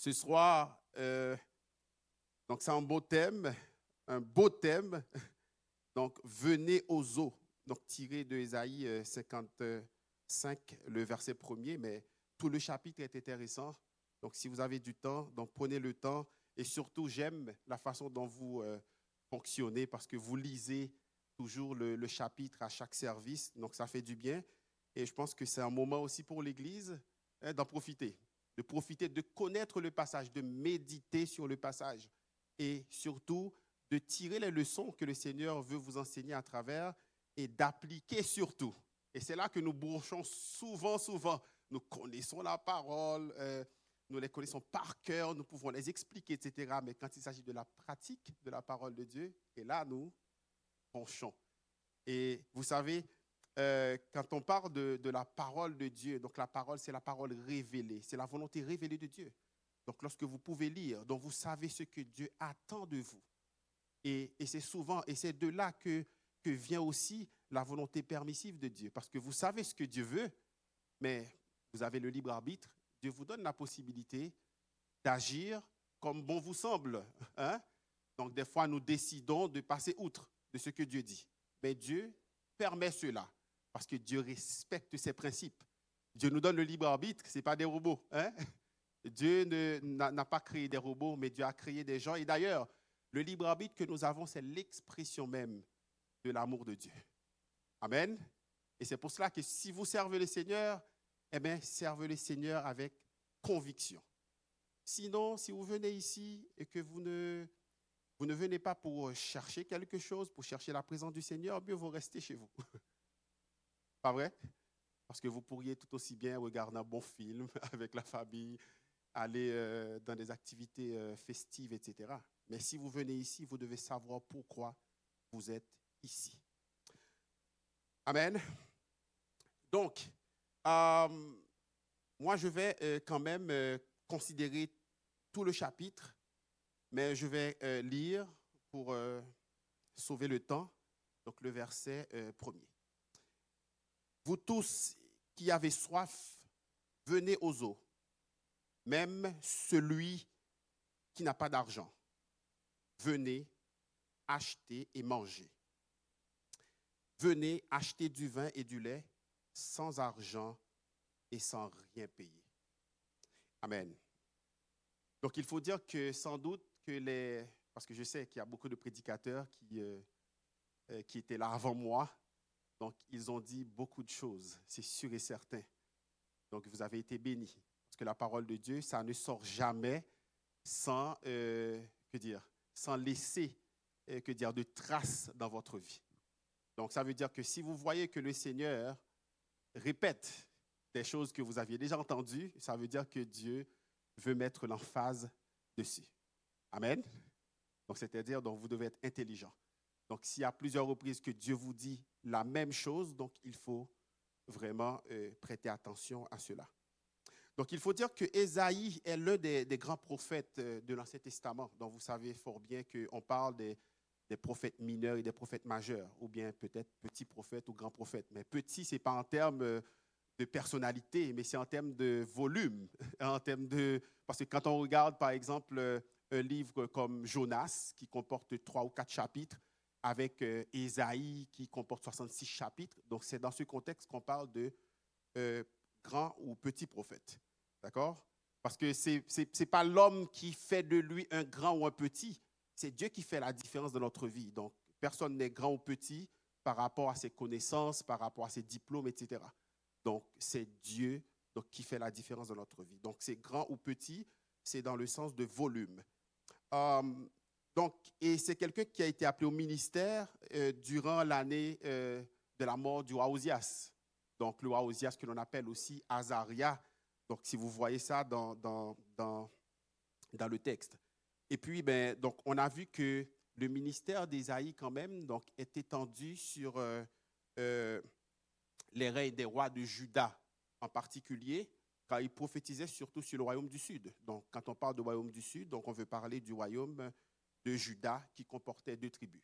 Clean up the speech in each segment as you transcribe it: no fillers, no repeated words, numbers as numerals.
Ce soir, donc c'est un beau thème, un beau thème. Donc, venez aux eaux. Donc, tiré de Ésaïe 55, le verset premier, mais tout le chapitre est intéressant. Donc, si vous avez du temps, donc prenez le temps. Et surtout, j'aime la façon dont vous fonctionnez parce que vous lisez toujours le chapitre à chaque service. Donc, ça fait du bien. Et je pense que c'est un moment aussi pour l'Église d'en profiter. De profiter, de connaître le passage, de méditer sur le passage. Et surtout, de tirer les leçons que le Seigneur veut vous enseigner à travers et d'appliquer surtout. Et c'est là que nous bouchons souvent. Nous connaissons la parole, nous les connaissons par cœur, nous pouvons les expliquer, etc. Mais quand il s'agit de la pratique de la parole de Dieu, et là, nous penchons. Et vous savez, quand on parle de la parole de Dieu, donc la parole, c'est la parole révélée, c'est la volonté révélée de Dieu. Donc lorsque vous pouvez lire, donc vous savez ce que Dieu attend de vous. Et c'est souvent, et c'est de là que vient aussi la volonté permissive de Dieu. Parce que vous savez ce que Dieu veut, mais vous avez le libre arbitre. Dieu vous donne la possibilité d'agir comme bon vous semble. Hein? Donc des fois, nous décidons de passer outre de ce que Dieu dit. Mais Dieu permet cela, parce que Dieu respecte ses principes. Dieu nous donne le libre arbitre, ce n'est pas des robots. Hein? Dieu n'a pas créé des robots, mais Dieu a créé des gens. Et d'ailleurs, le libre arbitre que nous avons, c'est l'expression même de l'amour de Dieu. Amen. Et c'est pour cela que si vous servez le Seigneur, eh bien, servez le Seigneur avec conviction. Sinon, si vous venez ici et que vous ne venez pas pour chercher quelque chose, pour chercher la présence du Seigneur, mieux vous restez chez vous. Pas vrai? Parce que vous pourriez tout aussi bien regarder un bon film avec la famille, aller dans des activités festives, etc. Mais si vous venez ici, vous devez savoir pourquoi vous êtes ici. Amen. Donc, moi, je vais quand même considérer tout le chapitre, mais je vais lire pour sauver le temps. Donc, le verset premier. Vous tous qui avez soif, venez aux eaux, même celui qui n'a pas d'argent. Venez acheter et manger. Venez acheter du vin et du lait sans argent et sans rien payer. Amen. Donc, il faut dire que sans doute que parce que je sais qu'il y a beaucoup de prédicateurs qui étaient là avant moi, donc ils ont dit beaucoup de choses, c'est sûr et certain. Donc, vous avez été bénis. Parce que la parole de Dieu, ça ne sort jamais sans, sans laisser, de traces dans votre vie. Donc, ça veut dire que si vous voyez que le Seigneur répète des choses que vous aviez déjà entendues, ça veut dire que Dieu veut mettre l'emphase dessus. Amen. Donc, c'est-à-dire, donc, vous devez être intelligent. Donc, s'il y a plusieurs reprises que Dieu vous dit la même chose, donc il faut vraiment prêter attention à cela. Donc, il faut dire que Ésaïe est l'un des grands prophètes de l'Ancien Testament. Donc, vous savez fort bien qu'on parle des prophètes mineurs et des prophètes majeurs, ou bien peut-être petits prophètes ou grands prophètes. Mais petit, ce n'est pas en termes de personnalité, mais c'est en termes de volume. Parce que quand on regarde, par exemple, un livre comme Jonas, qui comporte 3 ou 4 chapitres, avec Ésaïe, qui comporte 66 chapitres, donc c'est dans ce contexte qu'on parle de grand ou petit prophète. D'accord? Parce que ce n'est pas l'homme qui fait de lui un grand ou un petit, c'est Dieu qui fait la différence dans notre vie. Donc, personne n'est grand ou petit par rapport à ses connaissances, par rapport à ses diplômes, etc. Donc, c'est Dieu donc, qui fait la différence dans notre vie. Donc, c'est grand ou petit, c'est dans le sens de volume. Et c'est quelqu'un qui a été appelé au ministère durant l'année de la mort du roi Osias. Donc, le roi Osias que l'on appelle aussi Azaria. Donc, si vous voyez ça dans le texte. Et puis, donc, on a vu que le ministère d'Ésaïe, quand même, donc, est étendu sur les règnes des rois de Juda en particulier, car il prophétisait surtout sur le royaume du Sud. Donc, quand on parle du royaume du Sud, donc on veut parler du royaume de Juda qui comportait 2 tribus.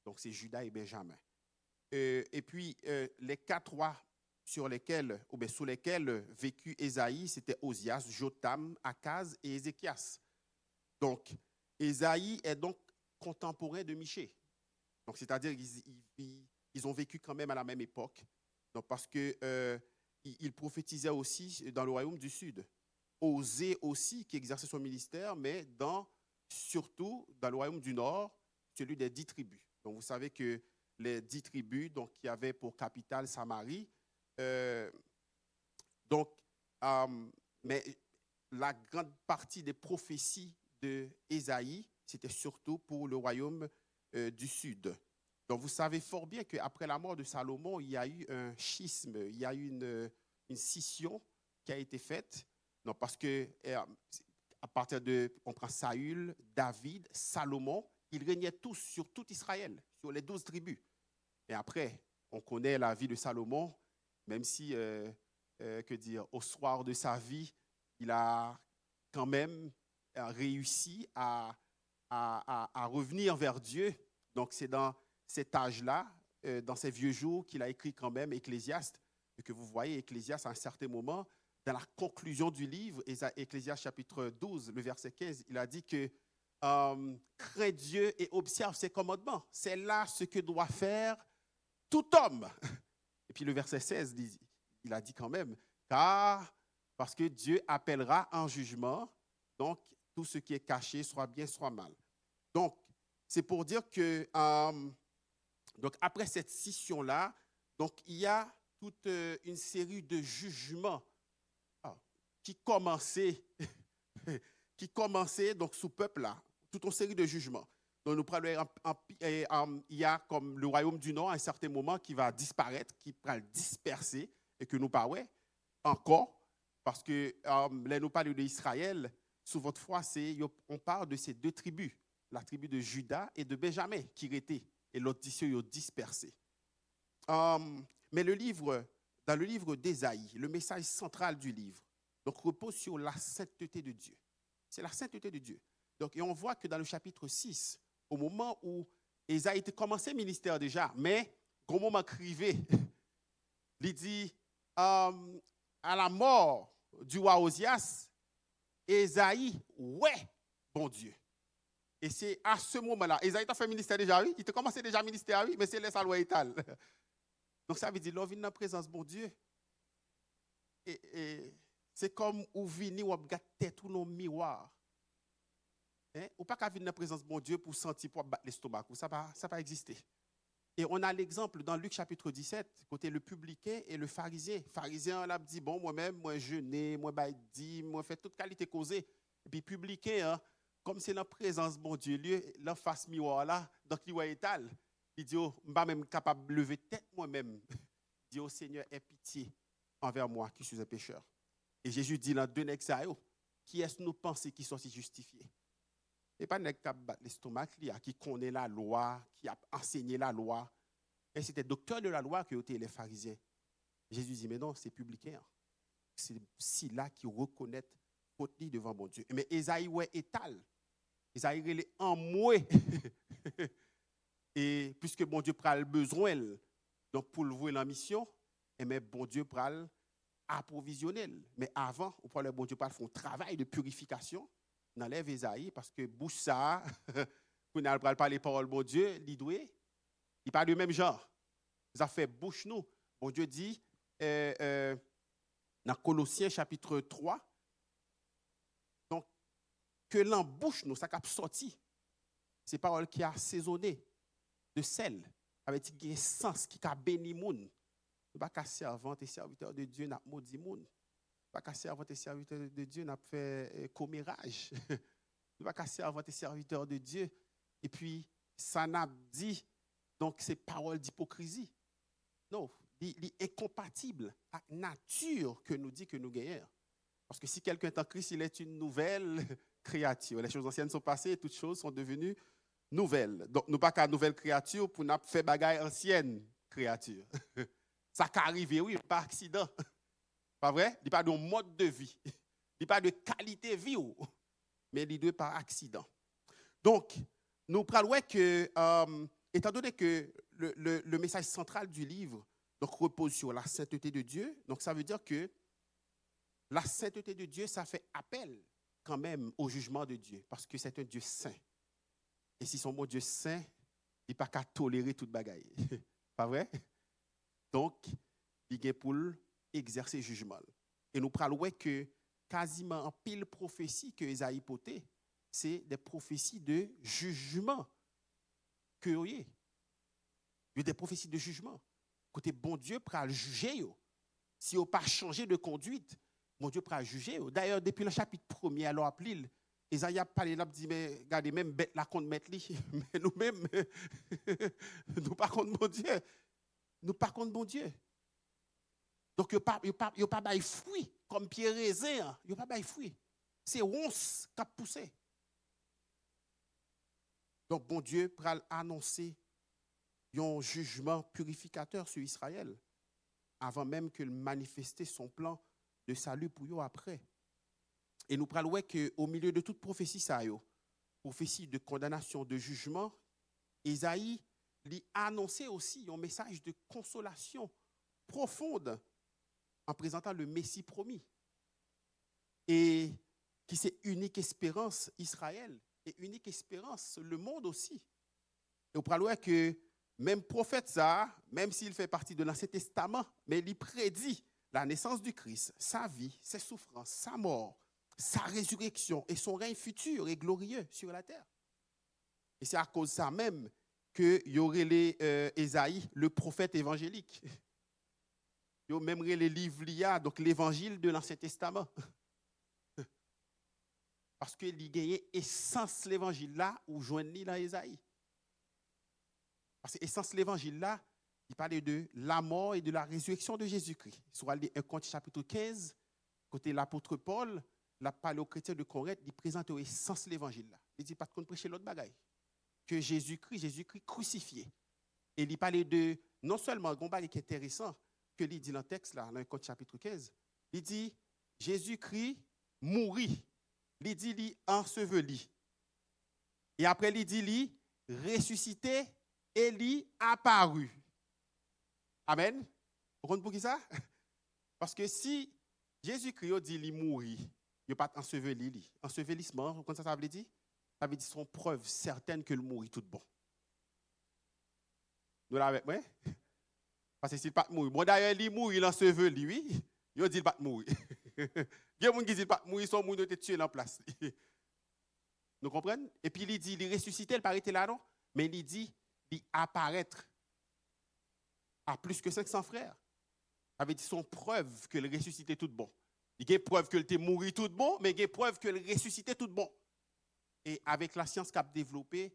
Donc, c'est Juda et Benjamin. Et puis, les 4 rois sur lesquels, ou bien sous lesquels vécut Ésaïe, c'était Osias, Jotam, Akaz et Ézéchias. Donc, Ésaïe est donc contemporain de Michée. Donc, c'est-à-dire qu'ils ont vécu quand même à la même époque. Donc, parce que il prophétisait aussi dans le royaume du Sud. Osée aussi, qui exerçait son ministère, mais surtout dans le royaume du Nord, celui des 10 tribus. Donc, vous savez que les 10 tribus, donc, qui avaient pour capitale Samarie, euh, donc, mais la grande partie des prophéties de Ésaïe, c'était surtout pour le royaume du Sud. Donc, vous savez fort bien qu'après la mort de Salomon, il y a eu un schisme, il y a eu une scission qui a été faite. Non, parce que à partir de, on prend Saül, David, Salomon, ils régnaient tous sur tout Israël, sur les 12 tribus. Et après, on connaît la vie de Salomon, même si, que dire, au soir de sa vie, il a quand même réussi à revenir vers Dieu. Donc, c'est dans cet âge-là, dans ces vieux jours, qu'il a écrit quand même Ecclésiaste, et que vous voyez Ecclésiaste à un certain moment, dans la conclusion du livre, Ecclésiaste chapitre 12, le verset 15, il a dit que crains Dieu et observe ses commandements. C'est là ce que doit faire tout homme. Et puis le verset 16, il a dit quand même, parce que Dieu appellera en jugement, donc tout ce qui est caché, soit bien, soit mal. Donc, c'est pour dire que, donc après cette scission-là, donc il y a toute une série de jugements qui commençaient, donc sous peuple-là, toute une série de jugements. Donc, il y a comme le royaume du Nord à un certain moment qui va disparaître, qui va disperser, et que nous parlons encore, parce que là, nous parlons d'Israël, sous votre foi, on parle de ces 2 tribus, la tribu de Juda et de Benjamin, qui étaient, et l'autre ils ont dispersé. Mais dans le livre d'Ésaïe, le message central du livre, donc repose sur la sainteté de Dieu. C'est la sainteté de Dieu. Donc, et on voit que dans le chapitre 6, au moment où Ésaïe a commencé le ministère déjà, mais au moment crivé, il dit, à la mort du roi Osias, Ésaïe, ouais, bon Dieu. Et c'est à ce moment-là, Ésaïe a fait ministère déjà, oui, il a commencé déjà le ministère, oui, mais c'est laissé à loi étale. Donc ça veut dire, l'on vient dans la présence de bon Dieu. Et c'est comme où venir ou regarder tête ou nos miroirs. Hein? Ou pas qu'à venir dans la présence de bon Dieu pour sentir, pour battre l'estomac. Ça va pas exister. Et on a l'exemple dans Luc chapitre 17, côté le publicain et le pharisien. Le pharisien, on a dit, bon, moi-même, moi jeûner, moi baïdi, moi faire toute qualité causée. Et puis publicain, hein, comme c'est dans la présence de bon Dieu, lui, là, face miroir là, donc il voit étal. Il dit, oh, je ne suis pas même capable de lever tête moi-même. Il dit, oh Seigneur, aie pitié envers moi qui suis un pécheur. Et Jésus dit dans 2 nègres, qui est-ce que nous pensons qui sont si justifiés? Et pas nègre qui bat l'estomac, qui connaît la loi, qui a enseigné la loi. Et c'était docteur de la loi qui étaient les pharisiens. Jésus dit, mais non, c'est publicain. C'est si là qui reconnaît faute devant mon Dieu. Mais Ésaïe ouais étal. Ésaïe est en moi. Et puisque bon Dieu prend le besoin, donc pour le voir la mission, et mais bon Dieu prend approvisionner. Mais avant, on prend le bon Dieu prend un travail de purification. On enlève Ésaïe parce que bouche ça, vous n'allez pas parler paroles bon Dieu, il parle du même genre. Ça fait bouche nous. Bon Dieu dit dans Colossiens chapitre 3, donc que l'embouche nous, ça a sorti. C'est paroles qui a assaisonné de sel, avec un sens qui a béni moun. Nous ne pas qu'à servante et serviteur de Dieu n'a maudit moun. Pas qu'à servante et serviteur de Dieu n'a fait commérage. Nous pas qu'à servante et serviteur de Dieu. Et puis ça n'a dit donc ces paroles d'hypocrisie. Non, il est incompatible avec la nature que nous dit que nous gagnons. Parce que si quelqu'un est en Christ, il est une nouvelle créature. Les choses anciennes sont passées, toutes choses sont devenues nouvelles. Donc, nous pas qu'à nouvelle créature pour nous faire bagaille ancienne créature. Ça peut arriver, oui, par accident. Pas vrai? Il n'y a pas de mode de vie. Il n'y a pas de qualité de vie, mais il doit par accident. Donc, nous parlons que, étant donné que le message central du livre, donc repose sur la sainteté de Dieu. Donc ça veut dire que la sainteté de Dieu, ça fait appel quand même au jugement de Dieu, parce que c'est un Dieu saint. Et si son bon Dieu saint, il n'est pas qu'à tolérer toute bagaille. Pas vrai? Donc, il est pour exercer le jugement. Et nous parlons que quasiment en pile prophétie que Esaïe potait, c'est des prophéties de jugement que vous voyez. Il y a des prophéties de jugement. Côté bon Dieu pour le juger. Si vous pas changé de conduite, bon Dieu pour le juger. D'ailleurs, depuis le chapitre 1er, alors appelé, Esaïe a parlé là, dit, mais regardez, même bête la compte mettre lui. Mais nous-mêmes, nous pas contre bon Dieu. Nous pas contre bon Dieu. Donc, il n'y a pas de fruit, comme Pierre raisin, il n'y a pas de fruit. C'est once qui a poussé. Donc, bon Dieu pour annoncer un jugement purificateur sur Israël, avant même qu'il manifeste son plan de salut pour eux après. Et nous parlons qu'au milieu de toute prophétie, prophétie de condamnation, de jugement, Esaïe lui a annoncé aussi un message de consolation profonde en présentant le Messie promis. Et qui c'est unique espérance Israël et unique espérance le monde aussi. Et on parle que même prophète ça, même s'il fait partie de l'Ancien Testament, mais il prédit la naissance du Christ, sa vie, ses souffrances, sa mort, sa résurrection et son règne futur et glorieux sur la terre. Et c'est à cause de ça même qu'il y aurait Ésaïe, le prophète évangélique. Il y a même les livres l'IA, donc l'évangile de l'Ancien Testament. Parce qu'il y a essence l'évangile là où joignent dans Ésaïe. Parce que l'essence de l'évangile là, il parlait de la mort et de la résurrection de Jésus-Christ. Sur 1 Corinthiens chapitre 15, côté l'apôtre Paul, il a parlé aux chrétiens de Corinthe, il présente l'essence de l'évangile là. Il dit pas de prêcher l'autre bagaille. Que Jésus-Christ crucifié. Et il parlait de, non seulement, un bagaille qui est intéressant, que il dit dans le texte là, dans 1 Corinthiens chapitre 15, il dit Jésus-Christ mourit. Il dit il enseveli. Et après il dit il ressuscité et il apparu. Amen. Vous comprenez pour qui ça? Parce que si Jésus-Christ dit il mourit, il n'y a pas enseveli. Ensevelissement, vous comprenez ça veut dire? Ça veut dire son preuve certaine que le mourit tout bon. Nous l'avons avec moi? Parce que s'il n'est pas mourir. Bon d'ailleurs, il mourit, il enseveli, oui. Il dit il pas mourir. Il y a des gens qui disent pas mourir, son monde était tué en place. Nous comprenons? Et puis il dit, il ressuscité, il paraît là, non? Mais il dit, il apparaître à plus que 500 frères. Ça veut dire son preuve que le ressuscité tout bon. Il y a preuve que le mort tout bon, mais il y a preuve que le ressuscité tout bon. Et avec la science qu'a développée,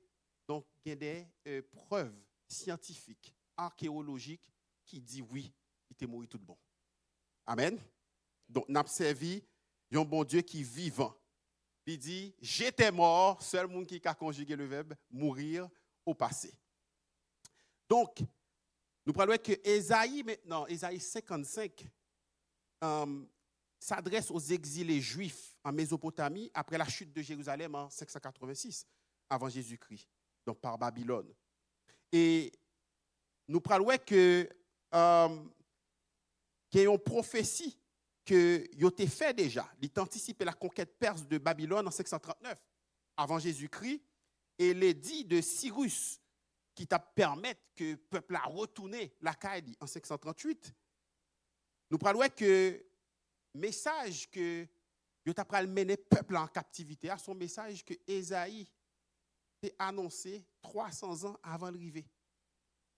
donc il y a des preuves scientifiques, archéologiques qui disent oui, il était mort tout bon. Amen. Donc, nous avons servi un bon Dieu qui est vivant. Il dit, j'étais mort, seul monde qui a conjugué le verbe mourir au passé. Donc, nous parlons que Ésaïe maintenant, Ésaïe 55, s'adresse aux exilés juifs en Mésopotamie après la chute de Jérusalem en 586 avant Jésus-Christ, donc par Babylone. Et nous parlons que qu'il y a une prophétie que il a été fait déjà. Il anticipé la conquête perse de Babylone en 539 avant Jésus-Christ et l'édit de Cyrus qui t'a permis que le peuple a retourné la Caïdi en 538. Nous parlons que message que il t'a mené peuple en captivité à son message que Ésaïe a annoncé 300 ans avant l'arrivée.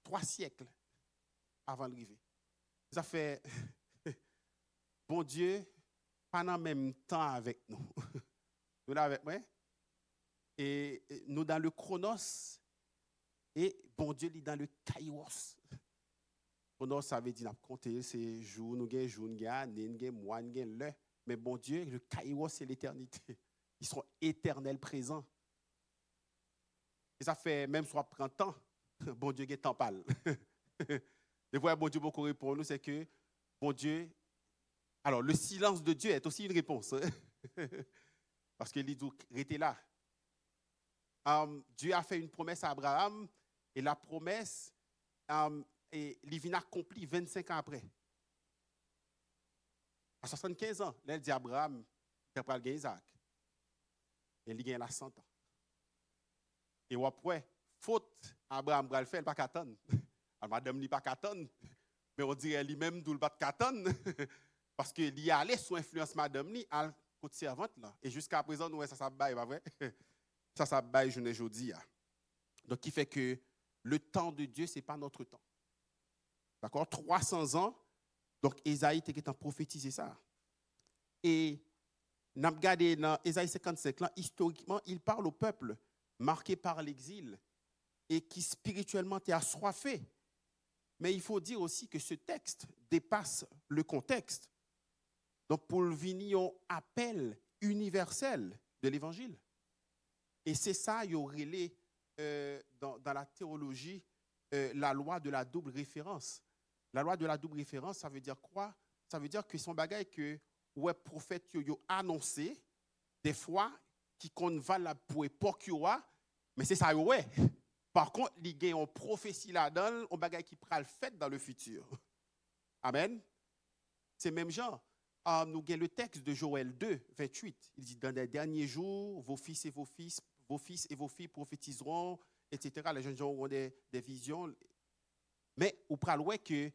3 siècles avant l'arrivée. Ça fait bon Dieu, pas dans le même temps avec nous. Nous là avec moi. Et nous dans le chronos et bon Dieu est dans le kairos. Chronos, ça veut dire compter ces jours, nous avons jour, nous avons année, nous avons mois, nous avons l'heure. Mais bon Dieu, le kairos, c'est l'éternité. Ils sont éternels présents. Et ça fait, même si on prend temps, bon Dieu est temps pâle. Des fois, bon Dieu, beaucoup répond nous, c'est que bon Dieu. Alors, le silence de Dieu est aussi une réponse. Parce qu'il dit, restez là. Dieu a fait une promesse à Abraham et la promesse et il accompli 25 ans après. À 75 ans, là, il dit à Abraham, il a gagné Isaac. Et il gagne à 100 ans. Et après, faute, Abraham va le faire, il n'a pas qu'à attendre. Madame n'a pas qu'à attendre. Mais on dirait lui-même d'où le pas qu'à attendre. Parce qu'il y allait sous influence madame ni à côté servante là. Et jusqu'à présent, nous, ça baille, pas vrai? Ça baille, je ne dis. Donc, qui fait que le temps de Dieu, ce n'est pas notre temps. D'accord? 300 ans. Donc, Ésaïe était en prophétisé ça. Et, nous avons regardé dans Ésaïe 55, là, historiquement, il parle au peuple marqué par l'exil et qui spirituellement est assoiffé. Mais il faut dire aussi que ce texte dépasse le contexte. Donc, pour le venir, un appel universel de l'Évangile. Et c'est ça, il y aurait dans la théologie la loi de la double référence. La loi de la double référence, ça veut dire quoi? Ça veut dire que son bagage que ouais prophète yo annoncé des fois qui compte valable pour époque mais c'est ça ouais. Par contre, il y a une prophétie là-dedans, un bagage qui prend le fait dans le futur. Amen. C'est même genre. Nous avons le texte de Joël 2, 28. Il dit, dans les derniers jours, vos fils et vos filles prophétiseront, etc. Les jeunes gens auront des visions. Mais vous parlez que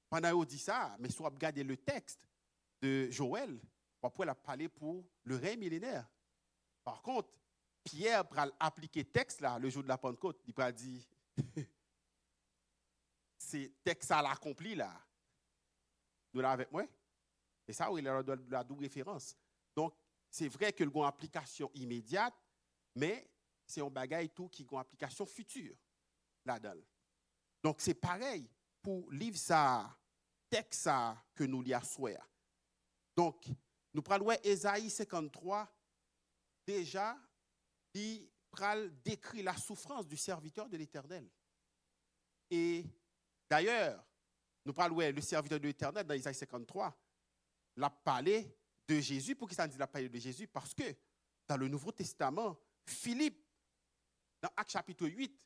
pendant qu'on dit ça, mais si vous regardez le texte de Joël, on peut la parler pour le règne millénaire. Par contre, Pierre va appliquer le texte là, le jour de la Pentecôte. Il va dire, c'est texte à l'accompli là. Nous là avec moi? Et ça, il y a la double référence. Donc, c'est vrai que le a une application immédiate, mais c'est un bagage tout qui a une application future là-dedans. Donc, c'est pareil pour livre ça, texte ça que nous lui assoyons. Donc, nous parlons Ésaïe 53, déjà, il décrit la souffrance du serviteur de l'Éternel. Et d'ailleurs, nous parlons le serviteur de l'Éternel dans Ésaïe 53, l'a parlé de Jésus. Pour qui ça dit la parlé de Jésus? Parce que dans le Nouveau Testament, Philippe, dans Actes chapitre 8,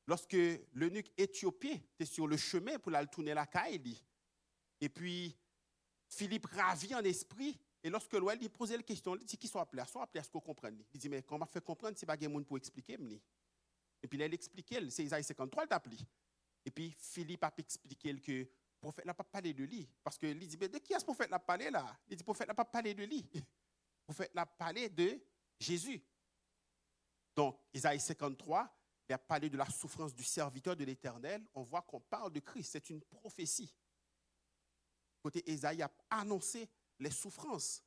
lorsque l'eunuque éthiopien était sur le chemin pour aller tourner la caille, et puis Philippe ravi en esprit, et lorsque l'ouel lui posait la question, il dit qu'il soit appelé à ce qu'on comprenne. Il dit, mais comment faire comprendre si pas quelqu'un pour expliquer? Et puis il expliqué, c'est Isaïe 53, il t'a appelé. Et puis Philippe a expliqué que le prophète n'a pas parlé de lui. Parce que lui dit, mais de qui est ce prophète n'a parlé là? Il dit, le prophète n'a pas parlé de lui. Le prophète n'a parlé de Jésus. Donc, Isaïe 53, il a parlé de la souffrance du serviteur de l'Éternel. On voit qu'on parle de Christ. C'est une prophétie. Côté Isaïe a annoncé les souffrances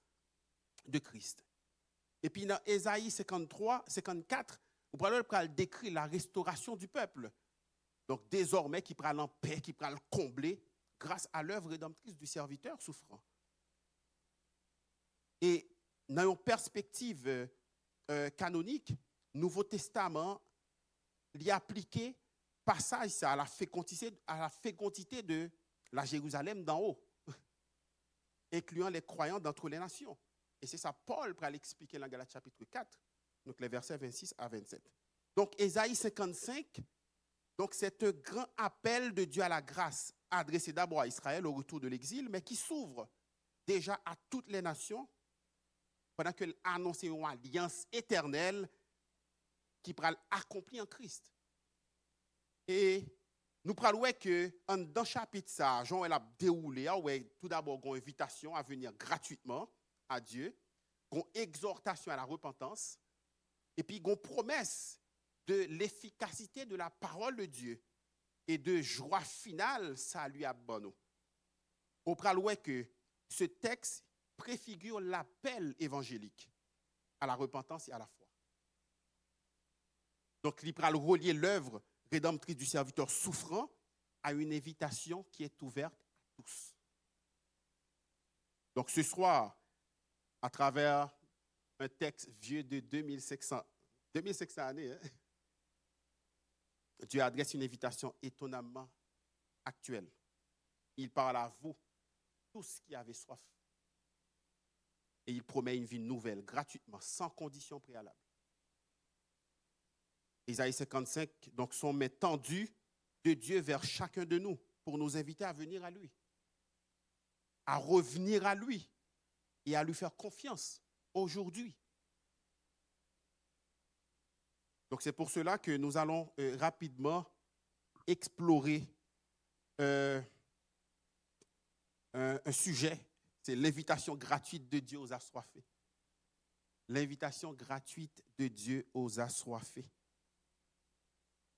de Christ. Et puis dans Isaïe 53, 54, vous pouvez décrire la restauration du peuple. Donc désormais, qui prend en paix, qui prend le combler grâce à l'œuvre rédemptrice du serviteur souffrant. Et dans une perspective canonique, Nouveau Testament, il y a appliqué passage à la fécondité de la Jérusalem d'en haut, incluant les croyants d'entre les nations. Et c'est ça, Paul va l'expliquer dans Galates chapitre 4, donc les versets 26 à 27. Donc, Ésaïe 55, donc c'est un grand appel de Dieu à la grâce, adressé d'abord à Israël au retour de l'exil, mais qui s'ouvre déjà à toutes les nations, pendant qu'elle annonce une alliance éternelle qui pourra accomplir en Christ. Et nous parlons que dans le chapitre ça, Jean a déroulé, tout d'abord une invitation à venir gratuitement à Dieu, une exhortation à la repentance, et puis une promesse de l'efficacité de la parole de Dieu et de joie finale, ça lui a bonno. On parle que ce texte préfigure l'appel évangélique à la repentance et à la foi. Donc, il va relier l'œuvre rédemptrice du serviteur souffrant à une invitation qui est ouverte à tous. Donc, ce soir, à travers un texte vieux de 2500 années, hein, Dieu adresse une invitation étonnamment actuelle. Il parle à vous, tous qui avez soif. Et il promet une vie nouvelle, gratuitement, sans condition préalable. Isaïe 55, donc son main tendue de Dieu vers chacun de nous pour nous inviter à venir à lui, à revenir à lui et à lui faire confiance aujourd'hui. Donc c'est pour cela que nous allons rapidement explorer un sujet, c'est l'invitation gratuite de Dieu aux assoiffés. L'invitation gratuite de Dieu aux assoiffés.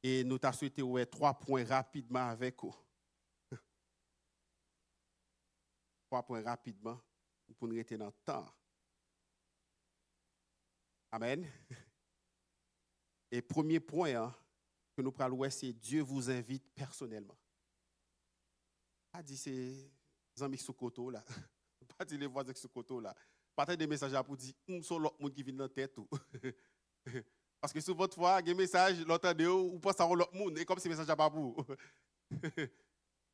Et nous t'avons souhaité 3 points rapidement avec vous. 3 points rapidement pour nous rester dans le temps. Amen. Et premier point que nous parlons, c'est Dieu vous invite personnellement. Pas dit c'est les amis sous côté là. Pas dit les voisins sous côté là. Pas des messages pour dire sur l'autre monde qui vient dans la tête. Parce que souvent, il y a des messages, l'autre de ou pense à l'autre monde, et comme ces messages pas pour vous.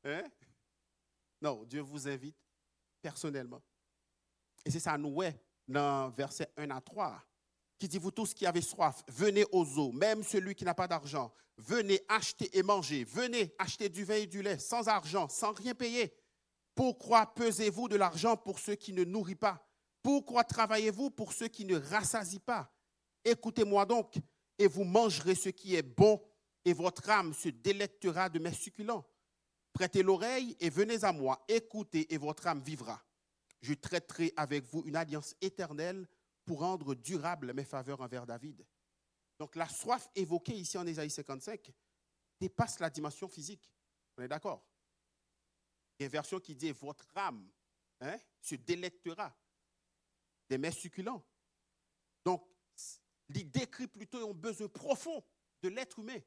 Hein? Non, Dieu vous invite personnellement. Et c'est ça, nous, dans versets 1 à 3, qui dit, vous tous qui avez soif, venez aux eaux, même celui qui n'a pas d'argent, venez acheter et manger, venez acheter du vin et du lait, sans argent, sans rien payer. Pourquoi pesez-vous de l'argent pour ceux qui ne nourrissent pas? Pourquoi travaillez-vous pour ceux qui ne rassasient pas? Écoutez-moi donc, et vous mangerez ce qui est bon, et votre âme se délectera de mes succulents. Prêtez l'oreille et venez à moi, écoutez, et votre âme vivra. Je traiterai avec vous une alliance éternelle pour rendre durable mes faveurs envers David. Donc la soif évoquée ici en Ésaïe 55 dépasse la dimension physique. On est d'accord? Il y a une version qui dit, votre âme se délectera des mets succulents. Donc, il décrit plutôt un besoin profond de l'être humain,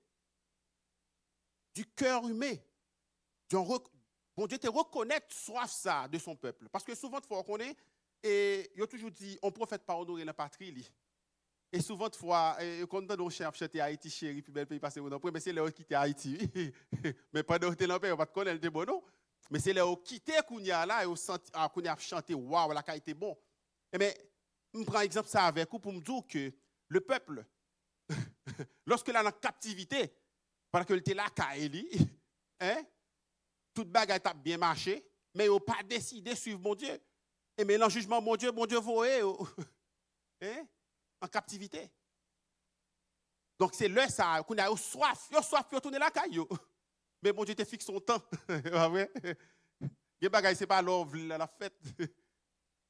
du cœur humain. Bon Dieu te reconnaître soif ça de son peuple. Parce que souvent, il faut reconnaître, et il a toujours dit, on ne prophète pas honorer la patrie. Et souvent, quand on a chef chanté Haïti, chéri, puis bel pays passé, mais c'est là qui était Haïti. Mais pendant que tu es là, on va te connaître, bon, non? Mais c'est là où quitté Kounia là, et on a chanté, waouh, la qualité bon. Mais je prends exemple ça avec vous pour me dire que le peuple, lorsque il est en captivité, parce qu'il était là, toute bagaille a bien marché, mais il n'a pas décidé de suivre mon Dieu. Et mais dans le jugement, mon Dieu voyait en captivité. Donc c'est là ça, qu'on a soif, pour tourner la caille. Mais mon Dieu te fixe son temps. Les bagailles, ce n'est pas la fête.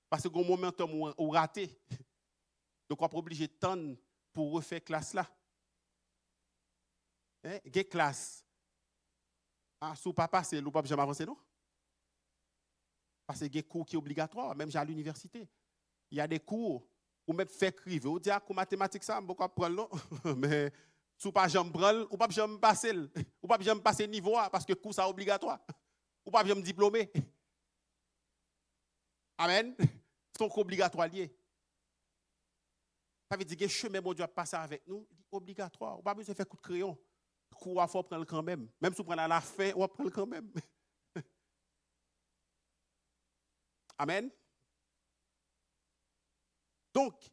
Parce que au momentum ou raté. Donc on est obligé de tendre pour refaire classe là. Des classes. Sous papa, c'est le pape jamais avancé, non? Parce que des cours qui sont obligatoires, même à l'université. Il y a des cours où même fait écrire. On dit que mathématiques, ça, je ne peux pas prendre, non? Mais sous pas jamais prendre, ou pas jamais passer, ou pas jamais passer niveau A, parce que cours ça obligatoire. Ou pas jamais diplômé. Amen. C'est donc obligatoire lié. Ça veut dire que le chemin, mon Dieu, a passé avec nous, obligatoire. On n'a pas besoin de faire coup de crayon. Coup, il faut prendre quand même. Même si on prend à la fin, on va prendre quand même. Amen. Donc,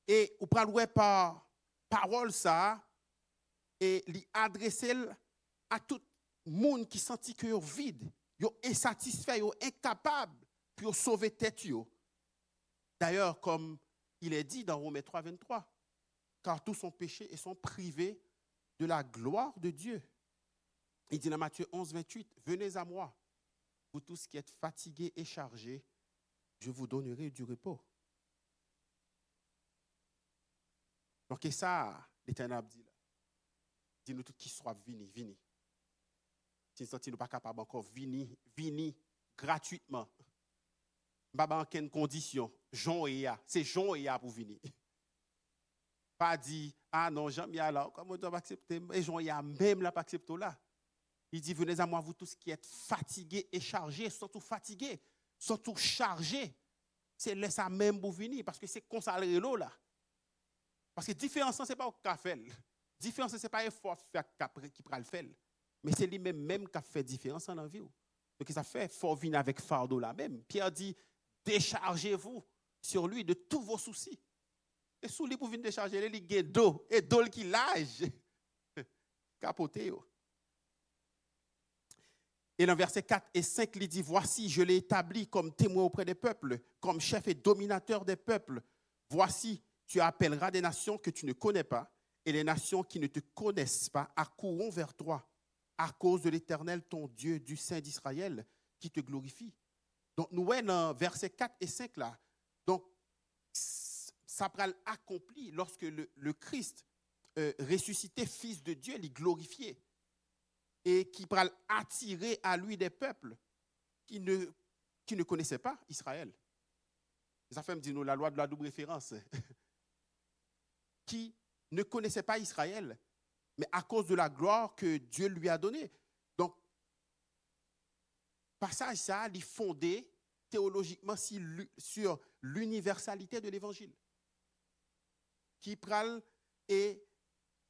et on prend par parole ça, et l'adresser à tout le monde qui sentit que est vide, est insatisfait, est incapable, pour sauver tête. D'ailleurs, comme il est dit dans Romains 3, 23, car tous sont péchés et sont privés de la gloire de Dieu. Il dit dans Matthieu 11, 28, venez à moi, vous tous qui êtes fatigués et chargés, je vous donnerai du repos. Donc, et ça, l'Éternel dit là. Dis-nous tous qui soient venus, venus. Si nous ne sommes pas capables encore, venus gratuitement. Pas dans quelle condition. C'est Jean et ya pour venir. Pas dit, ah non, Jean et là, comment on doit accepter? Et Jean et ya même là, pas accepter là. Il dit, venez à moi, vous tous qui êtes fatigués et chargés, surtout fatigués, surtout chargés. C'est là ça même pour venir, parce que c'est consacré l'eau là. Parce que différence, ce n'est pas au café. Différence, ce n'est pas l'effort qui prend le faire. Mais c'est lui-même qui a fait différence dans la vie. Donc, ça fait, il faut venir avec fardeau là même. Pierre dit, déchargez-vous sur lui de tous vos soucis. Et sous lui, pour venir décharger, il y a d'eau. Et d'eau qui lâche. Capoté. Et dans versets 4 et 5, il dit, voici, je l'ai établi comme témoin auprès des peuples, comme chef et dominateur des peuples. Voici, tu appelleras des nations que tu ne connais pas, et les nations qui ne te connaissent pas accourront vers toi, à cause de l'Éternel, ton Dieu, du Saint d'Israël, qui te glorifie. Donc, nous voyons dans versets 4 et 5 là. Donc, ça va accompli lorsque le Christ ressuscité, fils de Dieu, il glorifié. Et qui va attirer à lui des peuples qui ne connaissaient pas Israël. Ça fait me dire nous la loi de la double référence. Qui ne connaissait pas Israël, mais à cause de la gloire que Dieu lui a donnée. Donc, passage ça, il est fondé théologiquement sur l'universalité de l'évangile. Qui pral et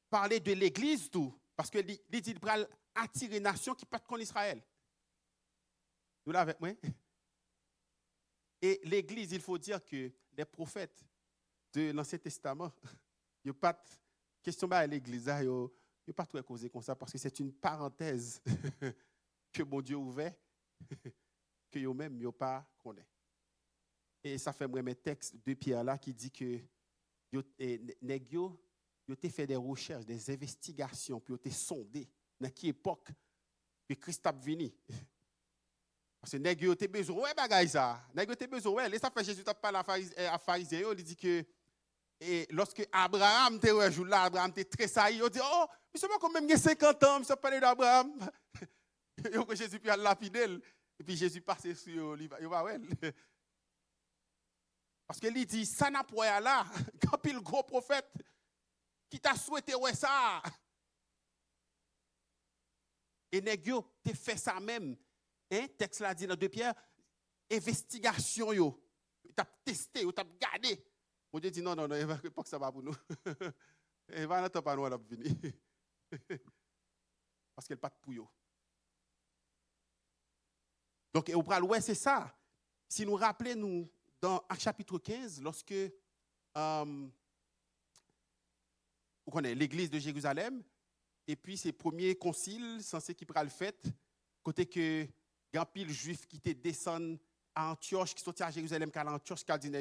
parler de l'église tout, parce que il dit pral attirer nation qui pas contre Israël. Vous l'avez avec moi? Et l'église, il faut dire que les prophètes de l'Ancien Testament, il n'y a pas de question à l'église, il n'y a pas trop à causer comme ça, parce que c'est une parenthèse que mon Dieu ouvert, que eux-mêmes n'ont pas connaît. Et ça fait moi mes textes de Pierre là qui dit que nèg yo ont fait des recherches, des investigations, puis ont sondé dans quelle époque que Christ a venu. Parce que nèg yo ont besoin ouais bagay ça. Nèg yo ont besoin ouais, et ça fait Jésus t'a parlé à pharisien, il dit que et lorsque Abraham était un jour là, Abraham était très sailli, il dit oh, monsieur moi quand même 50 ans, monsieur parler d'Abraham. Et Jésus puis a lapidé et puis Jésus passait sur il va ouais. Parce que lui dit, ça n'a pas là, quand il gros prophète qui t'a souhaité ouais ça. Et négio, tu fait ça même. Hein, texte là dit dans 2 Pierre, investigation yo. Tu as testé, tu as gardé. Mon Dieu dit non, il va pas que ça va pour nous. Il va n'attendre pas nous à venir. Parce qu'elle pas de pouyo. Donc, au bras ouais, c'est ça. Si nous rappelons, nous, dans Actes chapitre 15, lorsque vous connaissez l'église de Jérusalem, et puis ces premiers conciles censés qui prennent le fait, côté que grand pile juif qui te descendent à Antioche, qui sont à Jérusalem, qui à Antioche, qui a dit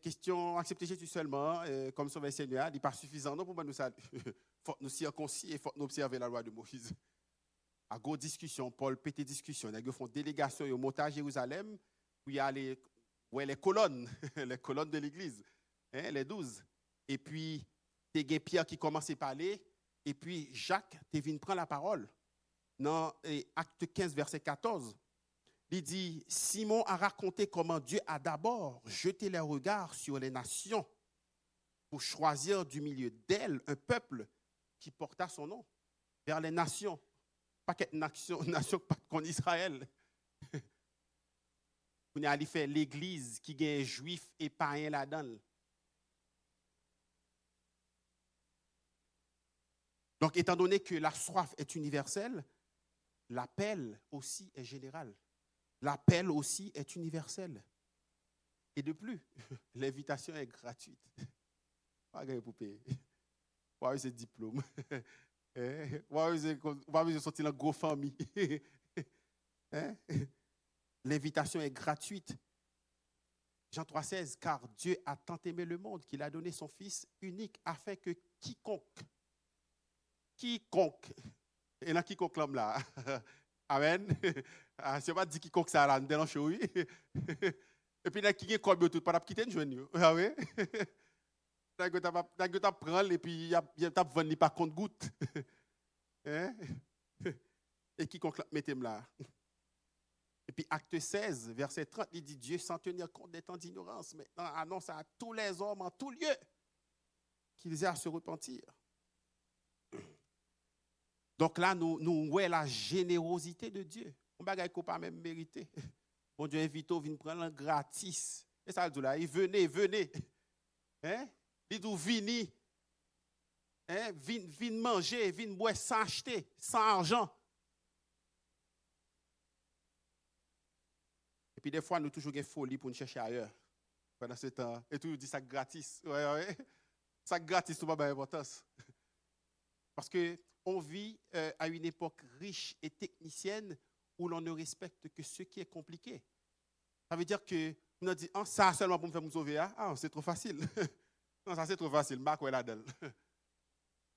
question accepter Jésus seulement, comme sauveur Seigneur, il n'est pas suffisant non pour nous ça. Il faut nous circoncis et il faut nous observer la loi de Moïse. À go discussion, Paul pété discussion, ils font délégation, ils montent à Jérusalem. Puis il y a les colonnes, les colonnes de l'église, hein, les 12. Et puis, il y a Pierre qui commence à parler, et puis Jacques, tu viens prendre la parole. Dans Acte 15, verset 14, il dit, Simon a raconté comment Dieu a d'abord jeté les regards sur les nations pour choisir du milieu d'elles un peuple qui porta son nom vers les nations. Pas qu'une nation pas contre Israël. On est allé faire l'église qui est juif et païen là-dedans. Donc, étant donné que la soif est universelle, l'appel aussi est général. L'appel aussi est universel. Et de plus, l'invitation est gratuite. Pas gagner pour payer. Pas avoir ce diplôme. Pas avoir sortir dans une grosse famille. L'invitation est gratuite. Jean 3,16, car Dieu a tant aimé le monde qu'il a donné son Fils unique afin que quiconque, et là quiconque l'homme là, amen, si on va dire quiconque ça là, dérange oui, et puis là qui est comme tout, pas quitter une jeune, ah oui, là que tu prends et puis il y a vendu par compte goutte, et quiconque mettez-moi là. Et puis, acte 16, verset 30, il dit Dieu, sans tenir compte des temps d'ignorance, maintenant annonce à tous les hommes en tout lieu qu'ils aient à se repentir. Donc là, nous voyons la générosité de Dieu. On ne peut pas même mériter. Bon Dieu invite au vin prendre gratis. Et ça dit là, venez. Hein? Il dit venez. Hein? Venez manger, venez boire sans acheter, sans argent. Et puis des fois, nous toujours une folie pour nous chercher ailleurs. Pendant ce temps. Et tout, nous dit ça gratis. Ouais. Ça gratis, tout pas d'importance. Parce que on vit à une époque riche et technicienne où l'on ne respecte que ce qui est compliqué. Ça veut dire que on a dit, ah, ça seulement pour me faire me sauver, ah, c'est trop facile. Non, ça c'est trop facile, Marc est là-dedans.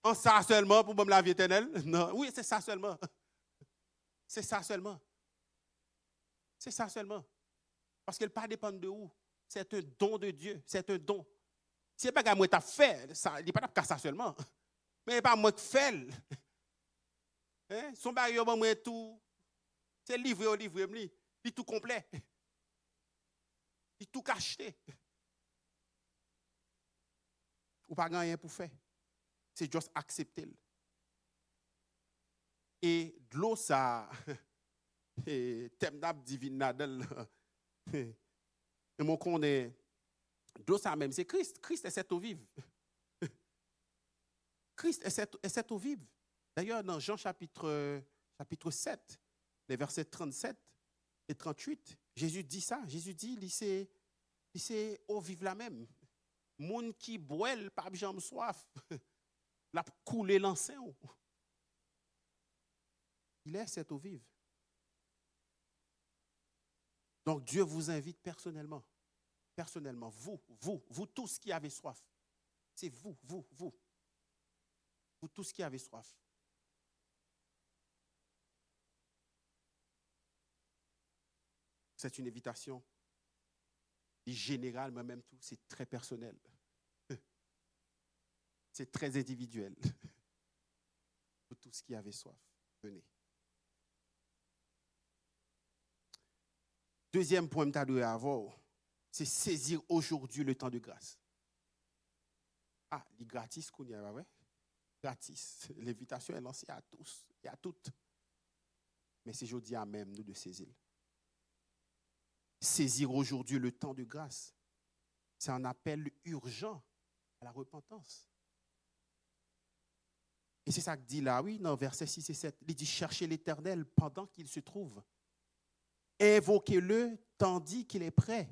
En ça seulement pour me la vie éternelle? Non, oui, c'est ça seulement. C'est ça seulement. C'est ça seulement. Parce qu'elle ne pas dépendre de où. C'est un don de Dieu. C'est un don. Si ce n'est pas que moi qui fait, il n'est pas qu'à ça seulement. Mais ce n'est pas moi qui fais. Hein? Son barrière, moi, tout. C'est livré au livre, il est tout complet. Il est tout cacheté. Ou pas rien pour faire. C'est juste accepter. Et de l'eau, ça, thème d'ab divine nadel. Et mon connaît, de l'eau, ça même, c'est Christ. Christ est cette eau vive. Christ est cette eau vive. D'ailleurs, dans Jean chapitre 7, les versets 37 et 38, Jésus dit ça. Jésus dit, c'est eau vive la même. Moun qui boit, pas jamais soif. La couler l'ancien. Il est cette eau vive. Donc Dieu vous invite personnellement. Personnellement, vous tous qui avez soif. C'est vous tous qui avez soif. C'est une invitation générale, mais même tout, c'est très personnel. C'est très individuel. Vous tous qui avez soif, venez. Deuxième point que tu dois avoir, c'est saisir aujourd'hui le temps de grâce. Ah, il est gratis qu'on y a, ouais? Gratis. L'invitation est lancée à tous et à toutes. Mais c'est aujourd'hui à même nous de saisir. Saisir aujourd'hui le temps de grâce, c'est un appel urgent à la repentance. Et c'est ça que dit là, oui, dans versets 6 et 7. Il dit, cherchez l'Éternel pendant qu'il se trouve. Invoquez-le tandis qu'il est prêt.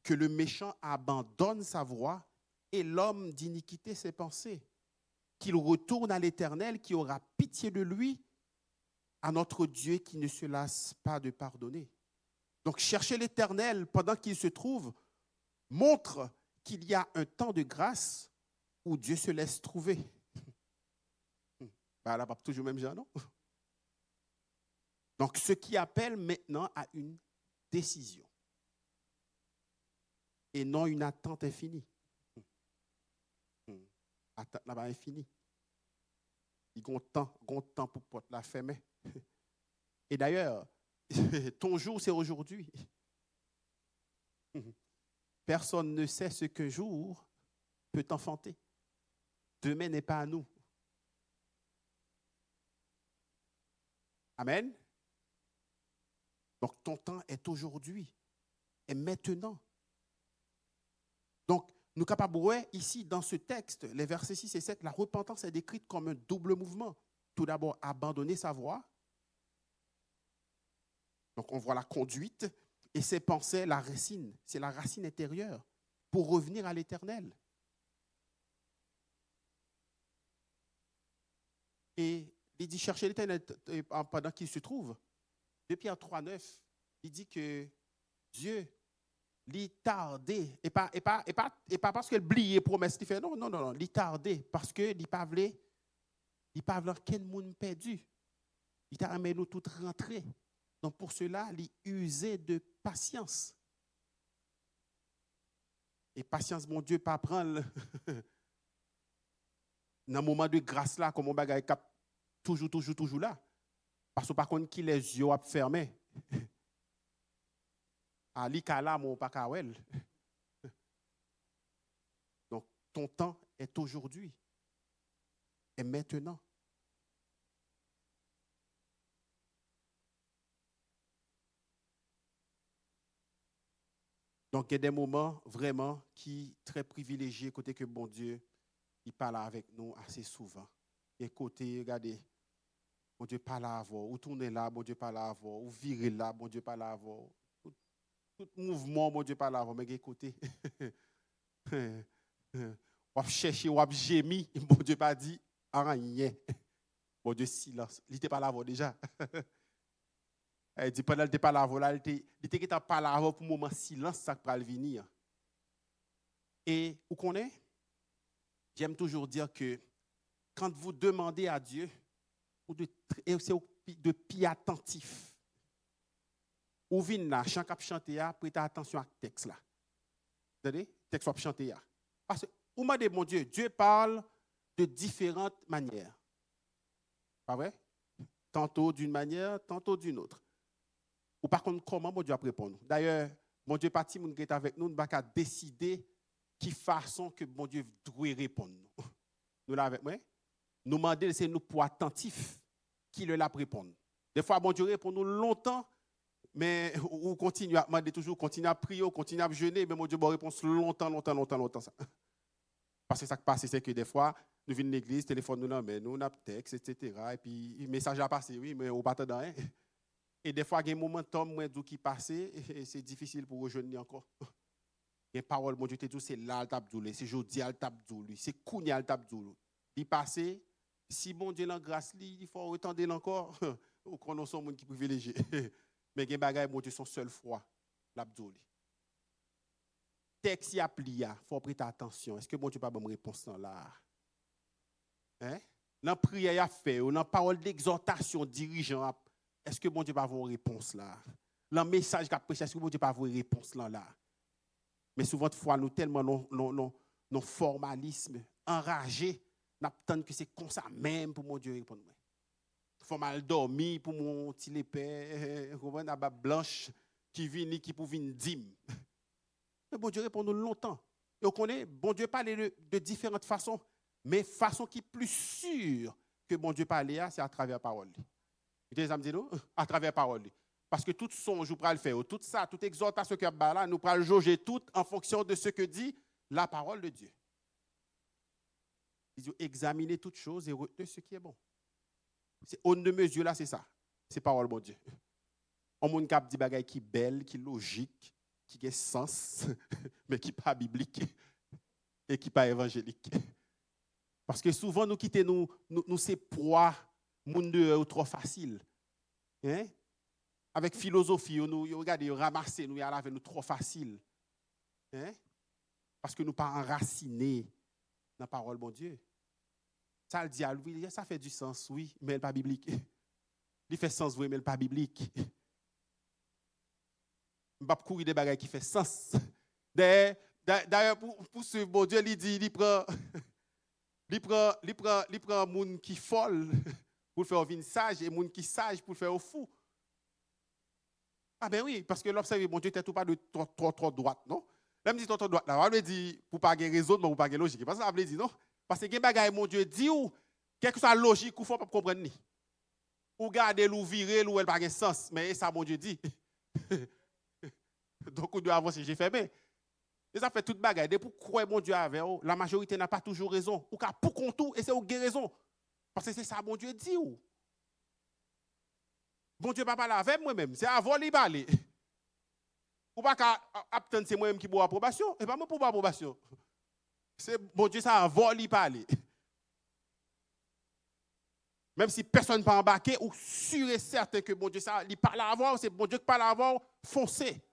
Que le méchant abandonne sa voie et l'homme d'iniquité ses pensées. Qu'il retourne à l'Éternel qui aura pitié de lui, à notre Dieu qui ne se lasse pas de pardonner. Donc, chercher l'Éternel pendant qu'il se trouve montre qu'il y a un temps de grâce où Dieu se laisse trouver. Là, pas toujours même genre, non? Donc, ce qui appelle maintenant à une décision et non une attente infinie. Attente là-bas infinie. Il y a un temps pour porter la fermer. Et d'ailleurs, ton jour, c'est aujourd'hui. Personne ne sait ce qu'un jour peut enfanter. Demain n'est pas à nous. Amen. Donc, ton temps est aujourd'hui, est maintenant. Donc, nous sommes capables de voir ici, dans ce texte, les versets 6 et 7, la repentance est décrite comme un double mouvement. Tout d'abord, abandonner sa voie. Donc, on voit la conduite et ses pensées, la racine. C'est la racine intérieure pour revenir à l'Éternel. Et il dit chercher l'Éternel pendant qu'il se trouve. De Pierre 3, 9, il dit que Dieu l'y tardé. Et pas parce qu'elle oubliait promesse qu'il fait. Non. L'y tardé parce que l'y pas quel monde perdu. Il t'a amené nous toutes rentrer. Donc pour cela, l'y user de patience. Et patience, mon Dieu, pas prendre dans un moment de grâce là, comme on bagaille cap toujours là. Parce que par contre, qui les yeux fermés. À l'ikala, mon pakawel. Donc, ton temps est aujourd'hui. Et maintenant. Donc, il y a des moments vraiment qui sont très privilégiés, côté que bon Dieu, il parle avec nous assez souvent. Et côté, regardez, bon Dieu parle à vous. Ou tournez là, bon Dieu parle à vous. Ou virez là, bon Dieu parle à vous. Tout mouvement, bon Dieu parle à vous. Mais écoutez, on cherche, on gémit, bon Dieu pas dit rien. Bon Dieu, silence. Il n'était pas là avant déjà. Il dit, pendant qu'il n'était pas là avant, il était pas là avant pour un moment silence, ça va venir. Et vous connaissez, j'aime toujours dire que quand vous demandez à Dieu, c'est de pied attentif. Ou vient là, chant cap chanter, prêtez attention à ce texte là. Vous entendez? Texte soit chanter. Parce que, vous m'avez dit, mon Dieu, Dieu parle de différentes manières. Pas vrai? Tantôt d'une manière, tantôt d'une autre. Ou par contre, comment mon Dieu va répondre? D'ailleurs, mon Dieu parti, mon Dieu est avec nous, nous n'avons qu'à décider qui façon que mon Dieu doit répondre. Nous l'avons avec moi. Nous demander, c'est nous pour attentifs qui le l'a répondre. Des fois, mon Dieu répond nous longtemps, mais on continue à demander toujours, continue à prier, on continue à jeûner, mais mon Dieu va répondre longtemps. Ça. Parce que ça qui passe, c'est que des fois, nous venons de l'église, téléphone nous, mais nous, on a texte, etc. Et puis, le message a passé, oui, mais on ne pas dans rien. Et des fois, il y a un momentum qui passe, et c'est difficile pour rejoindre encore. Il y a une parole, mon Dieu, te dit, c'est là, le tabdoulé, c'est jeudi, le tabdoulé, c'est kounia, le tabdoulé. Il passe, si mon Dieu l'en grâce, il faut retendre encore. Ou qu'on a son monde qui est privilégié. Mais il y a des bagages, mon Dieu, son seul foi, l'abdoulé. Texte y applique, il faut prêter attention. Est-ce que mon Dieu n'a pas de réponse là? Hein? Dans la prière a fait, dans la parole d'exhortation dirigeant, est-ce que mon Dieu n'a pas de réponse là? Dans le message qu'a prêché, est-ce que mon Dieu n'a pas de réponse là? Mais souvent, nous tellement non formalisme, enragés, nous attendons que c'est comme ça même pour mon Dieu répondre. Il faut mal dormir pour mon petit épais, une blanche qui vient, qui peut venir dîme. Mais bon Dieu répond nous longtemps. Et on connaît, bon Dieu parle de différentes façons, mais façon qui est plus sûre que bon Dieu parle, c'est à travers la parole. Vous avez dit nous? À travers la parole. Parce que tout songe, nous pourrons le faire. Tout ça, toute exhortation que là, nous pourrons le jauger tout en fonction de ce que dit la parole de Dieu. Il dit examiner toutes choses et retenir ce qui est bon. C'est au de mesure là, c'est ça. C'est parole de Dieu. On monde cap dit bagaille qui belle, qui logique, qui a sens, mais qui pas biblique et qui pas évangélique. Parce que souvent nous quittons nous ces poids monde trop facile. Hein? Avec philosophie, nous regardez, ramasser nous y aller nous trop facile. Hein? Parce que nous pas enracinés dans la parole de Dieu. Ça le dit à lui, ça fait du sens, oui, mais elle pas biblique. Il fait sens, oui, mais elle pas biblique. Je ne vais pas courir des bagages qui font sens. D'ailleurs, pour ce bon Dieu, il dit, il prend un monde qui est folle pour le faire venir sage et un monde qui est sage pour le faire au fou. Ah ben oui, parce que l'observer, bon Dieu, tu n'es pas de trop droite, non? Là, me dit trop droite, là, on me dit, pour ne pas avoir raison, mais pour ne pas avoir logique. Parce que ça veut dire, non? Parce que les bagages, mon Dieu, dit ou, quelle que soit la logique, il ne faut pas comprendre ni. Ou garder, ou virer, ou elle n'a pas de sens. Mais ça, mon Dieu dit. Donc, on doit avancer, j'ai fait bien. Et ça fait toute bagaille. Pour croire mon Dieu avec vous, la majorité n'a pas toujours raison. Ou qu'à pour qu'on tout, et c'est où raison. Parce que c'est ça, mon Dieu dit ou. Bon Dieu, pas parler avec moi-même. C'est avant de parler. Ou pas qu'à attendre, c'est moi-même qui bois approbation. Et pas moi pour approbation. C'est bon Dieu, ça avant de parler. Même si personne ne peut embarquer, ou sûr et certain que bon Dieu, ça, il parle avant, c'est bon Dieu qui parle avant, foncez.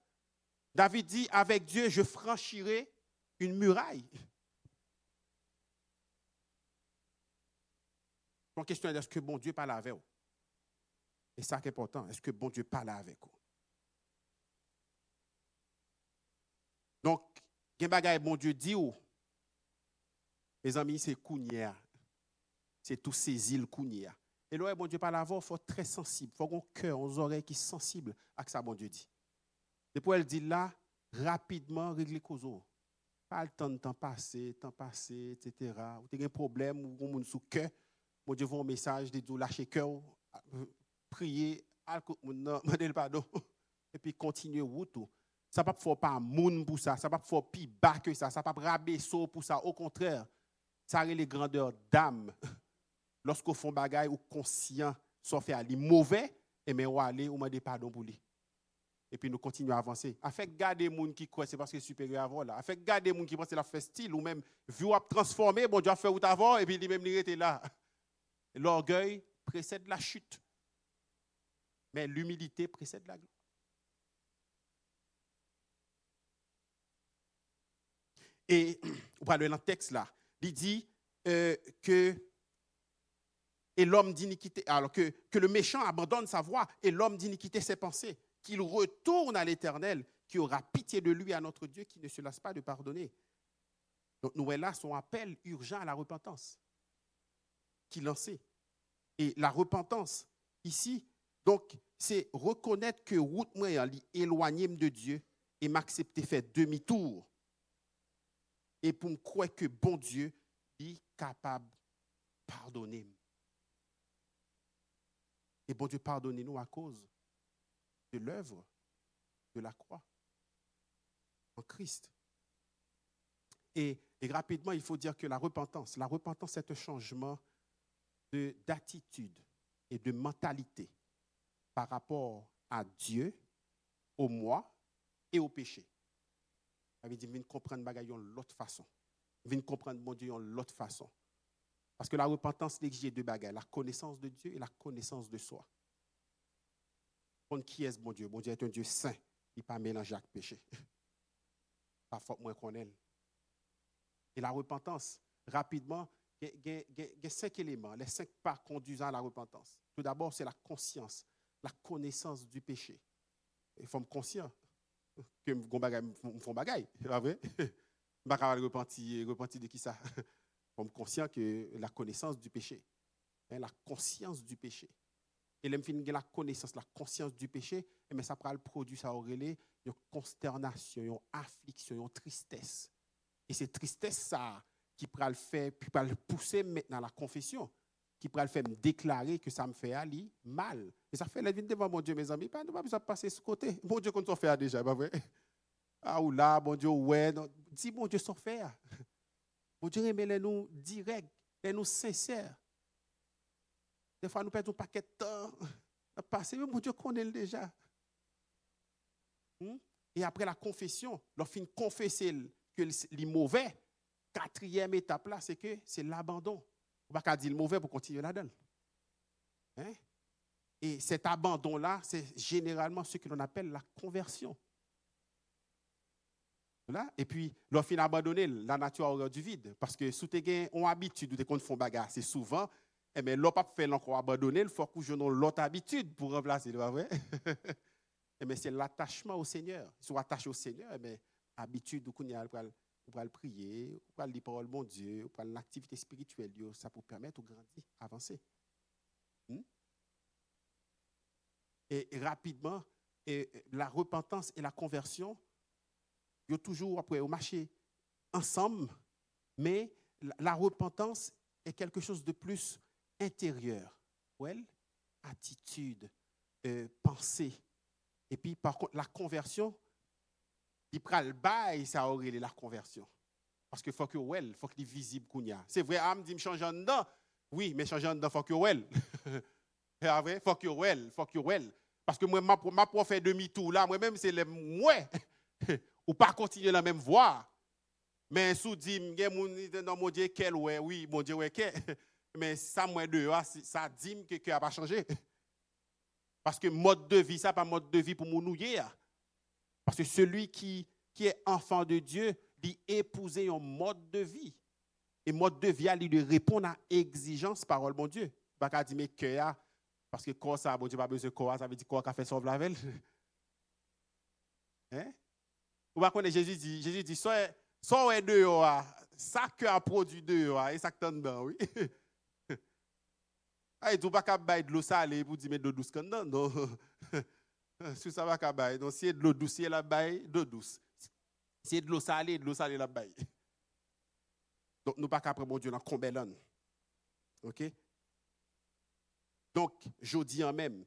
David dit, avec Dieu, je franchirai une muraille. La question est, est-ce que bon Dieu parle avec vous? Et ça qui est important, est-ce que bon Dieu parle avec vous? Donc, quel bagage bon Dieu dit ou? Mes amis, c'est Kounia. C'est tous ces îles Kounia. Et là, bon Dieu parle avec vous, il faut être très sensible. Il faut avoir un cœur, aux oreilles qui sont sensibles à ce que bon Dieu dit. Et pour elle dit là, rapidement, régler les causes. Pas le temps passé, etc. Ou tu as un problème, ou on sous cœur. Mon Dieu, voit un message, de vous lâcher cœur, prier, demander le pardon, et puis continuer route. Ça ne va pas faire moun pour ça, ça ne va pas faire plus bas que ça, ça ne va pas rabaisser pour ça. Au contraire, ça a les grandeurs d'âme. Lorsqu'on fait un bagage ou conscient, soit fait aller mauvais, et mais on va aller, on demander pardon pour lui. Et puis nous continuons à avancer. Afin garder les gens qui croient c'est parce que c'est supérieur à vous là. Afin garder les gens qui pensent que c'est la fait style ou même vu ou transformer, bon Dieu a fait ou avant et puis lui même il était là. L'orgueil précède la chute. Mais l'humilité précède la gloire. Et on parle dans le texte là, il dit que et l'homme d'iniquité, alors que le méchant abandonne sa voie et l'homme d'iniquité ses pensées, qu'il retourne à l'Éternel, qui aura pitié de lui, à notre Dieu, qui ne se lasse pas de pardonner. Donc nous voyons là son appel urgent à la repentance qu'il lançait. Et la repentance, ici, donc, c'est reconnaître que route moi éloigné de Dieu et m'accepter faire demi-tour. Et pour me croire que bon Dieu est capable de pardonner. Et bon Dieu, pardonnez-nous à cause de l'œuvre de la croix en Christ. Et rapidement, il faut dire que la repentance, c'est un changement d'attitude et de mentalité par rapport à Dieu, au moi et au péché. Ça veut dire, viens comprendre bagaille de l'autre façon. Viens comprendre mon Dieu de l'autre façon. Parce que la repentance exige deux bagailles, la connaissance de Dieu et la connaissance de soi. Qui est mon Dieu? Mon Dieu est un Dieu saint. Il n'est pas mélangé avec le péché. Pas faut moins qu'on aime. Et la repentance, rapidement, il y a 5 éléments, les 5 pas conduisant à la repentance. Tout d'abord, c'est la conscience, la connaissance du péché. Il faut me conscient que je fais bagaille, c'est vrai? Je ne vais pas repentir de qui ça? Il faut me conscient que la connaissance du péché, la conscience du péché. Et là, la connaissance, la conscience du péché, mais ça prend le produit, ça aurait une consternation, une affliction, une tristesse. Et c'est tristesse ça qui peut le faire, puis peut le pousser maintenant à la confession, qui peut le faire me déclarer que ça me fait aller mal. Et ça fait la vie devant mon Dieu, mes amis. Pas besoin de passer ce côté. Mon Dieu, qu'on s'en fait déjà, pas vrai? Ah ou là, mon Dieu, ouais. Non. Dis, mon Dieu, s'en faire. Mon Dieu, mais nous direct, les nous sincères. Des fois, nous perdons un paquet de temps à passer, mais mon Dieu connaît déjà. Et après la confession, lorsqu'il confesse que les mauvais, 4e étape là, c'est que c'est l'abandon. On ne va pas dire le mauvais pour continuer là-dedans. Et cet abandon-là, c'est généralement ce que l'on appelle la conversion. Là, et puis, lorsqu'il a abandonné, la nature aura du vide. Parce que si tu as une habitude de faire bagarre, c'est souvent, mais l'on pas fait encore abandonner, il faut que je donne l'autre habitude pour remplacer, c'est pas vrai? Mais c'est l'attachement au Seigneur. Si on attache au Seigneur, mais habitude, on va prier, on va lire la parole de mon Dieu, on va l'activité spirituelle, ça peut permettre de grandir, avancer. Et rapidement, la repentance et la conversion, ils ont toujours après au marché ensemble, mais la repentance est quelque chose de plus intérieur. Ouais, attitude, pensée. Et puis, par contre, la conversion, il prend le bail, ça aurait la conversion. Parce qu'il faut que il faut qu'il soit visible. C'est vrai, âme dit, me changer en dedans. Oui, mais changer en dedans, il faut que c'est vrai, faut que Parce que moi, ma prof fait demi-tour là, moi-même, c'est le moi. Ou pas continuer la même voie. Mais sous dit, non, mon Dieu, quel ouais, oui, mon Dieu, ouais, quel. Mais ça, moi, ça dit que n'a pas changé. Parce que mode de vie, ça pas mode de vie pour mon nouiller. Parce que celui qui est enfant de Dieu, il épouse un mode de vie. Et mode de vie, il répond à l'exigence parole, mon Dieu. Pas qu'à dire, mais cœur, parce que corps, ça, bon Dieu, pas besoin de corps, ça veut dire corps qui a fait sauve la veille. Hein? Vous va connaître Jésus dit, soit dehors, ça que a produit dehors, et ça que t'en dedans, oui. Ah, et tout pas qu'à bailler de l'eau salée pour dire, mais de l'eau douce, non. Si ça va qu'à bailler, donc si c'est de l'eau douce, c'est la baille, d'eau douce. Si c'est de l'eau salée, la baille. Donc, nous pas qu'à prendre mon Dieu dans combien. OK? Donc, je dis en même,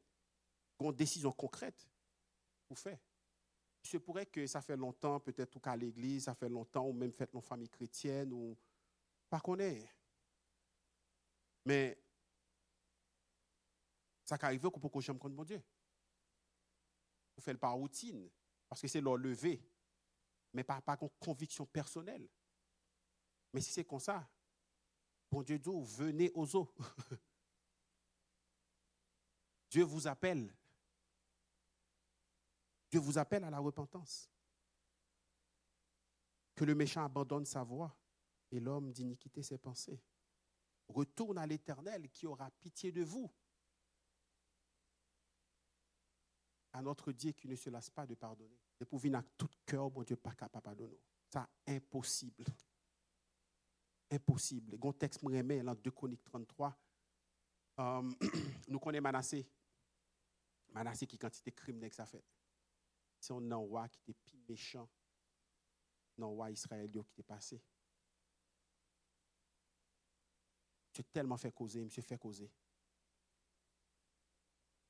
une décision concrète pour faire. Il se pourrait que ça fait longtemps, peut-être ou qu'à l'église, ça fait longtemps, ou même fait nos familles chrétiennes, ou pas qu'on est. Mais ça arrive qu'on peut que j'aime contre mon Dieu. On fait le par routine, parce que c'est leur lever, mais pas une conviction personnelle. Mais si c'est comme ça, bon Dieu dit, venez aux eaux. Dieu vous appelle. Dieu vous appelle à la repentance. Que le méchant abandonne sa voie et l'homme d'iniquité ses pensées. Retourne à l'Éternel qui aura pitié de vous. À notre Dieu qui ne se lasse pas de pardonner. Et pour venir à tout cœur, mon Dieu, pas capable de pardonner. Ça, impossible. Impossible. Le texte me remet dans 2 Chroniques 33. Nous connaissons Manassé. Manassé qui quantité de crimes que ça fait. C'est un roi qui était plus méchant. Un roi israélien qui était passé. J'ai tellement fait causer, monsieur fait causer.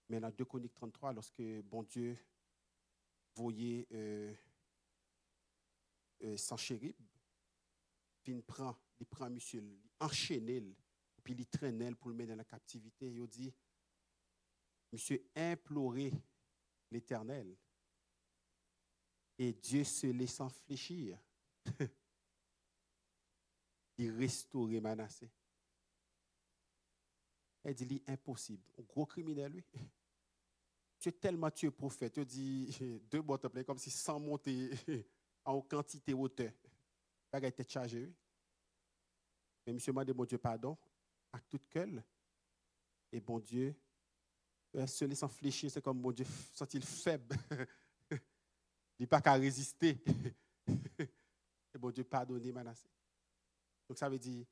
Mais dans 2 Chroniques 33, lorsque bon Dieu voyait Sanchérib, il prend monsieur, il enchaîne, puis il traîne pour le mettre dans la captivité. Il dit, monsieur, implorez l'Éternel. Et Dieu se laissant fléchir, il restaurait Manassé. Elle dit, impossible. Un gros criminel, lui. Tu es tellement tué prophète. Tu dis, 2 boîtes pleines, comme si sans monter en quantité hauteur. Il a été chargé. Mais monsieur m'a dit, bon Dieu, pardon, à tout cœur. Et bon Dieu, se laissant fléchir, c'est comme bon Dieu, sent-il faible. Il n'a pas qu'à résister. Et bon Dieu, pardonnez Manassé. Donc ça veut dire,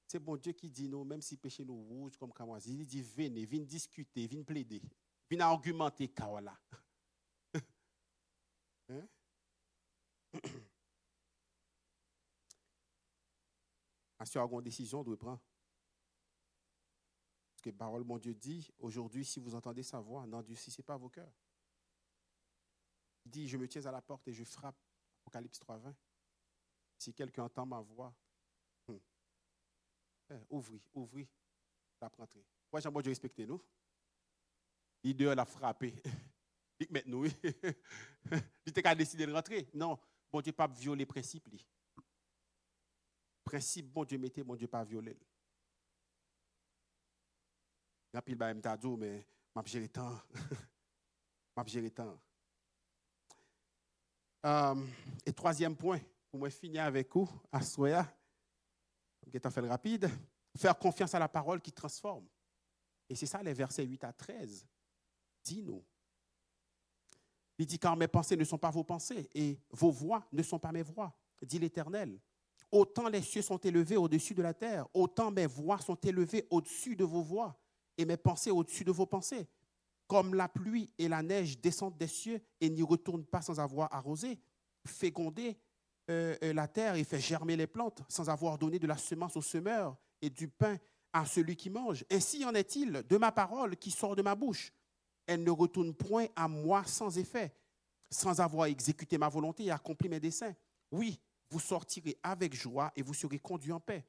c'est bon Dieu qui dit, nous, même si péché nous rouge comme Kamoisi, il dit, venez discuter, venez plaider, venez argumenter, Kaola. Hein? Si on a une décision, on doit prendre. Parce que la parole, mon Dieu dit, aujourd'hui, si vous entendez sa voix, n'endurcissez pas vos cœurs. Il dit, je me tiens à la porte et je frappe. Apocalypse 3:20. Si quelqu'un entend ma voix, ouvrez, la rentrer. Pourquoi j'aimerais Dieu respecter nous? Il dehors l'a frappé. Il met nous. Il était qu'à décider de rentrer. Non, bon Dieu pas violer le principe. Principe, bon Dieu mettez, bon Dieu pas violer. Il y a pile de m'tadou, mais m'a géré temps. M'a géré temps. Et 3e point, pour moi finir avec vous, à Soya, je vais faire le rapide, faire confiance à la parole qui transforme. Et c'est ça les versets 8 à 13. Dis-nous. Il dit, car mes pensées ne sont pas vos pensées et vos voix ne sont pas mes voix, dit l'Éternel. Autant les cieux sont élevés au-dessus de la terre, autant mes voix sont élevées au-dessus de vos voix et mes pensées au-dessus de vos pensées. Comme la pluie et la neige descendent des cieux et n'y retournent pas sans avoir arrosé, fécondé la terre et fait germer les plantes sans avoir donné de la semence au semeur et du pain à celui qui mange. Ainsi en est-il de ma parole qui sort de ma bouche. Elle ne retourne point à moi sans effet, sans avoir exécuté ma volonté et accompli mes desseins. Oui, vous sortirez avec joie et vous serez conduits en paix.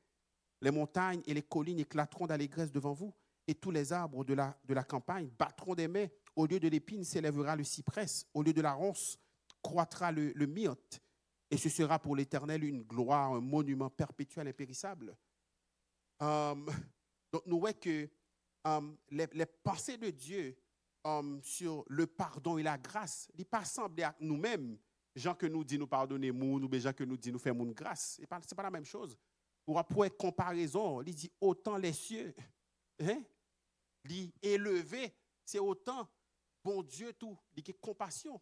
Les montagnes et les collines éclateront d'allégresse devant vous, et tous les arbres de la campagne battront des mains. Au lieu de l'épine s'élèvera le cyprès, au lieu de la ronce croîtra le myrte, et ce sera pour l'Éternel une gloire, un monument perpétuel impérissable. Donc nous voyons que les pensées de Dieu sur le pardon et la grâce, il n'est pas semblé à nous-mêmes, gens que nous disons nous pardonner, ou gens que nous disons nous faire une grâce. Ce n'est pas la même chose. Pour être comparaison, il dit autant les cieux, hein? Il élevé, c'est autant bon Dieu tout, il y a compassion.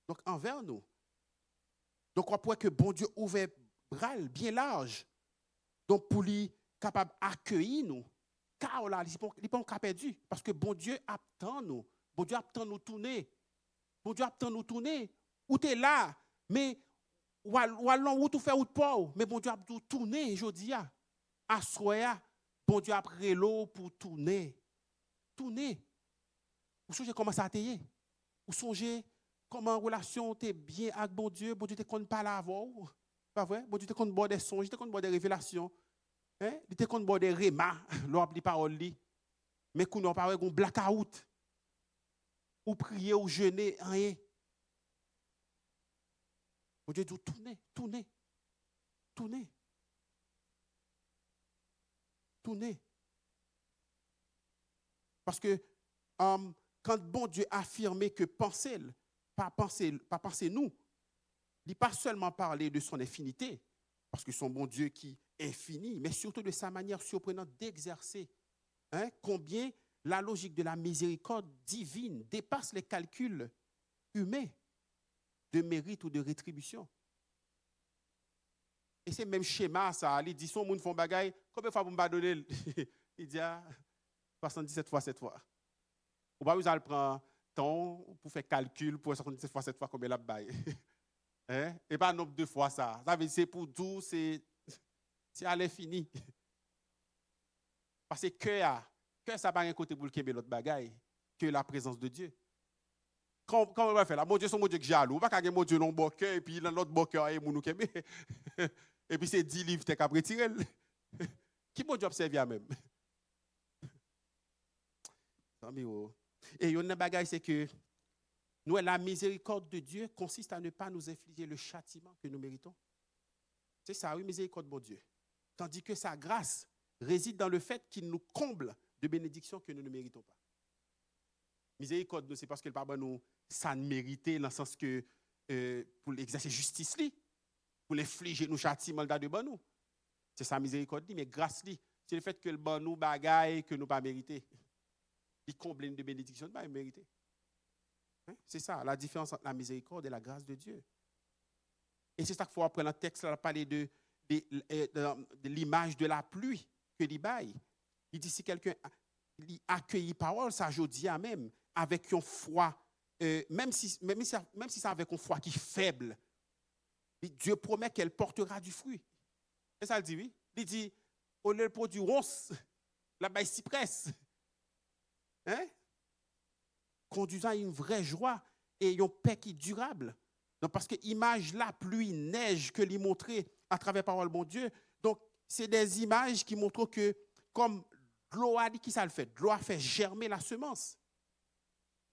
Donc envers nous. Donc on pourrait que bon Dieu ouvre bras bien large. Donc pour lui capable d'accueillir nous. Car là, il n'est pas encore perdu. Parce que bon Dieu attend nous. Bon Dieu attend nous tourner. Bon Dieu attend nous tourner. Ou tu es là, mais ou allons ou tu fais ou pas. Mais bon Dieu a tout tourner, je dis. À soya, bon Dieu a pris l'eau pour tourner. Tourner. Vous songez comment ça a été? Vous songez comment en relation tu es bien avec bon Dieu te compte pas là avant. Pas vrai? Bon Dieu te compte des songes, te compte des révélations. Hein? Il te compte des rémas, l'ordre des paroles. Mais qu'on n'a pas un blackout. Ou prier ou jeûner, rien. Bon Dieu dit tournez. Parce que quand bon Dieu affirmait que pas penser nous, il n'est pas seulement parler de son infinité, parce que son bon Dieu qui est infini, mais surtout de sa manière surprenante d'exercer. Combien la logique de la miséricorde divine dépasse les calculs humains de mérite ou de rétribution. Et c'est le même schéma, ça. Il dit, son monde font bagaille, combien de fois vous me donner? Il dit, 77 fois 7 fois. Ou pas, vous allez prendre temps pour faire calcul pour 77 fois 7 fois combien la baille. Et pas nombre de fois ça. Ça veut dire c'est pour tout, c'est à l'infini. Parce que cœur ça n'a pas un côté pour le l'autre bagaille que la présence de Dieu. Comment on va faire là? Mon Dieu, c'est mon Dieu qui jaloux. On va pas mon Dieu non bon cœur et puis l'autre bon cœur et mon kembe. Et puis c'est 10 livres t'es qu'à retirer. Qui mon Dieu observe à même? Et il y a une bagaille, c'est que nous, la miséricorde de Dieu consiste à ne pas nous infliger le châtiment que nous méritons. C'est ça, oui, miséricorde de mon Dieu. Tandis que sa grâce réside dans le fait qu'il nous comble de bénédictions que nous ne méritons pas. Miséricorde, c'est parce que le pardon nous, ça ne méritait dans le sens que pour exercer justice, pour l'infliger nos châtiments de bon nous. C'est ça, miséricorde, mais grâce, c'est le fait que le bon nous bagaille que nous pas mérité. Il comble de bénédictions de pas mérité. C'est ça, la différence entre la miséricorde et la grâce de Dieu. Et c'est ça qu'il faut apprendre dans le texte, là, parler de l'image de la pluie que l'il baille. Il dit si quelqu'un accueillit parole, ça je dis à même, avec une foi, même si c'est avec une foi qui est faible, Dieu promet qu'elle portera du fruit. Et ça le dit, oui. Il dit, au lieu de produire ronce, la baille cypress. Conduisant à une vraie joie et une paix qui est durable. Donc, parce que l'image, la pluie, neige que lui montrait à travers parole bon Dieu, donc c'est des images qui montrent que, comme l'eau a dit, qui ça le fait? L'eau a fait germer la semence.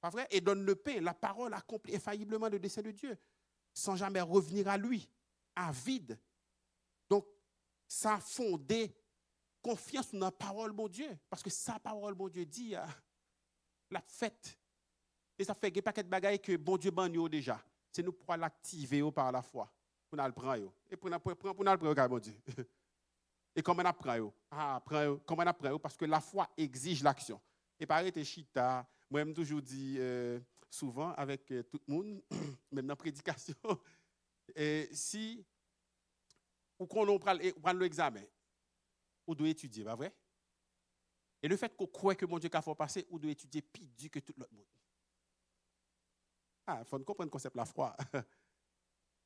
Pas vrai? Et donne le pain. La parole accomplit infailliblement le dessein de Dieu, sans jamais revenir à lui, à vide. Donc, ça a fondé confiance dans la parole bon Dieu, parce que sa parole bon Dieu dit, la fête. Et ça fait qu'il n'y a pas de bagaille que bon Dieu ban déjà. C'est nous pour l'activer par la foi. Pour nous le prendre. Et pour nous le prendre, bon Dieu. Et comment on apprend? Comment on apprend? Parce que la foi exige l'action. Et pareil, chita, moi, je toujours dit souvent avec tout le monde, même dans la prédication, si ou qu'on prend l'examen, on doit étudier, pas vrai? Et le fait qu'on croit que mon Dieu a fait passer, on doit étudier plus dur que tout l'autre monde. Il faut comprendre le concept de la foi.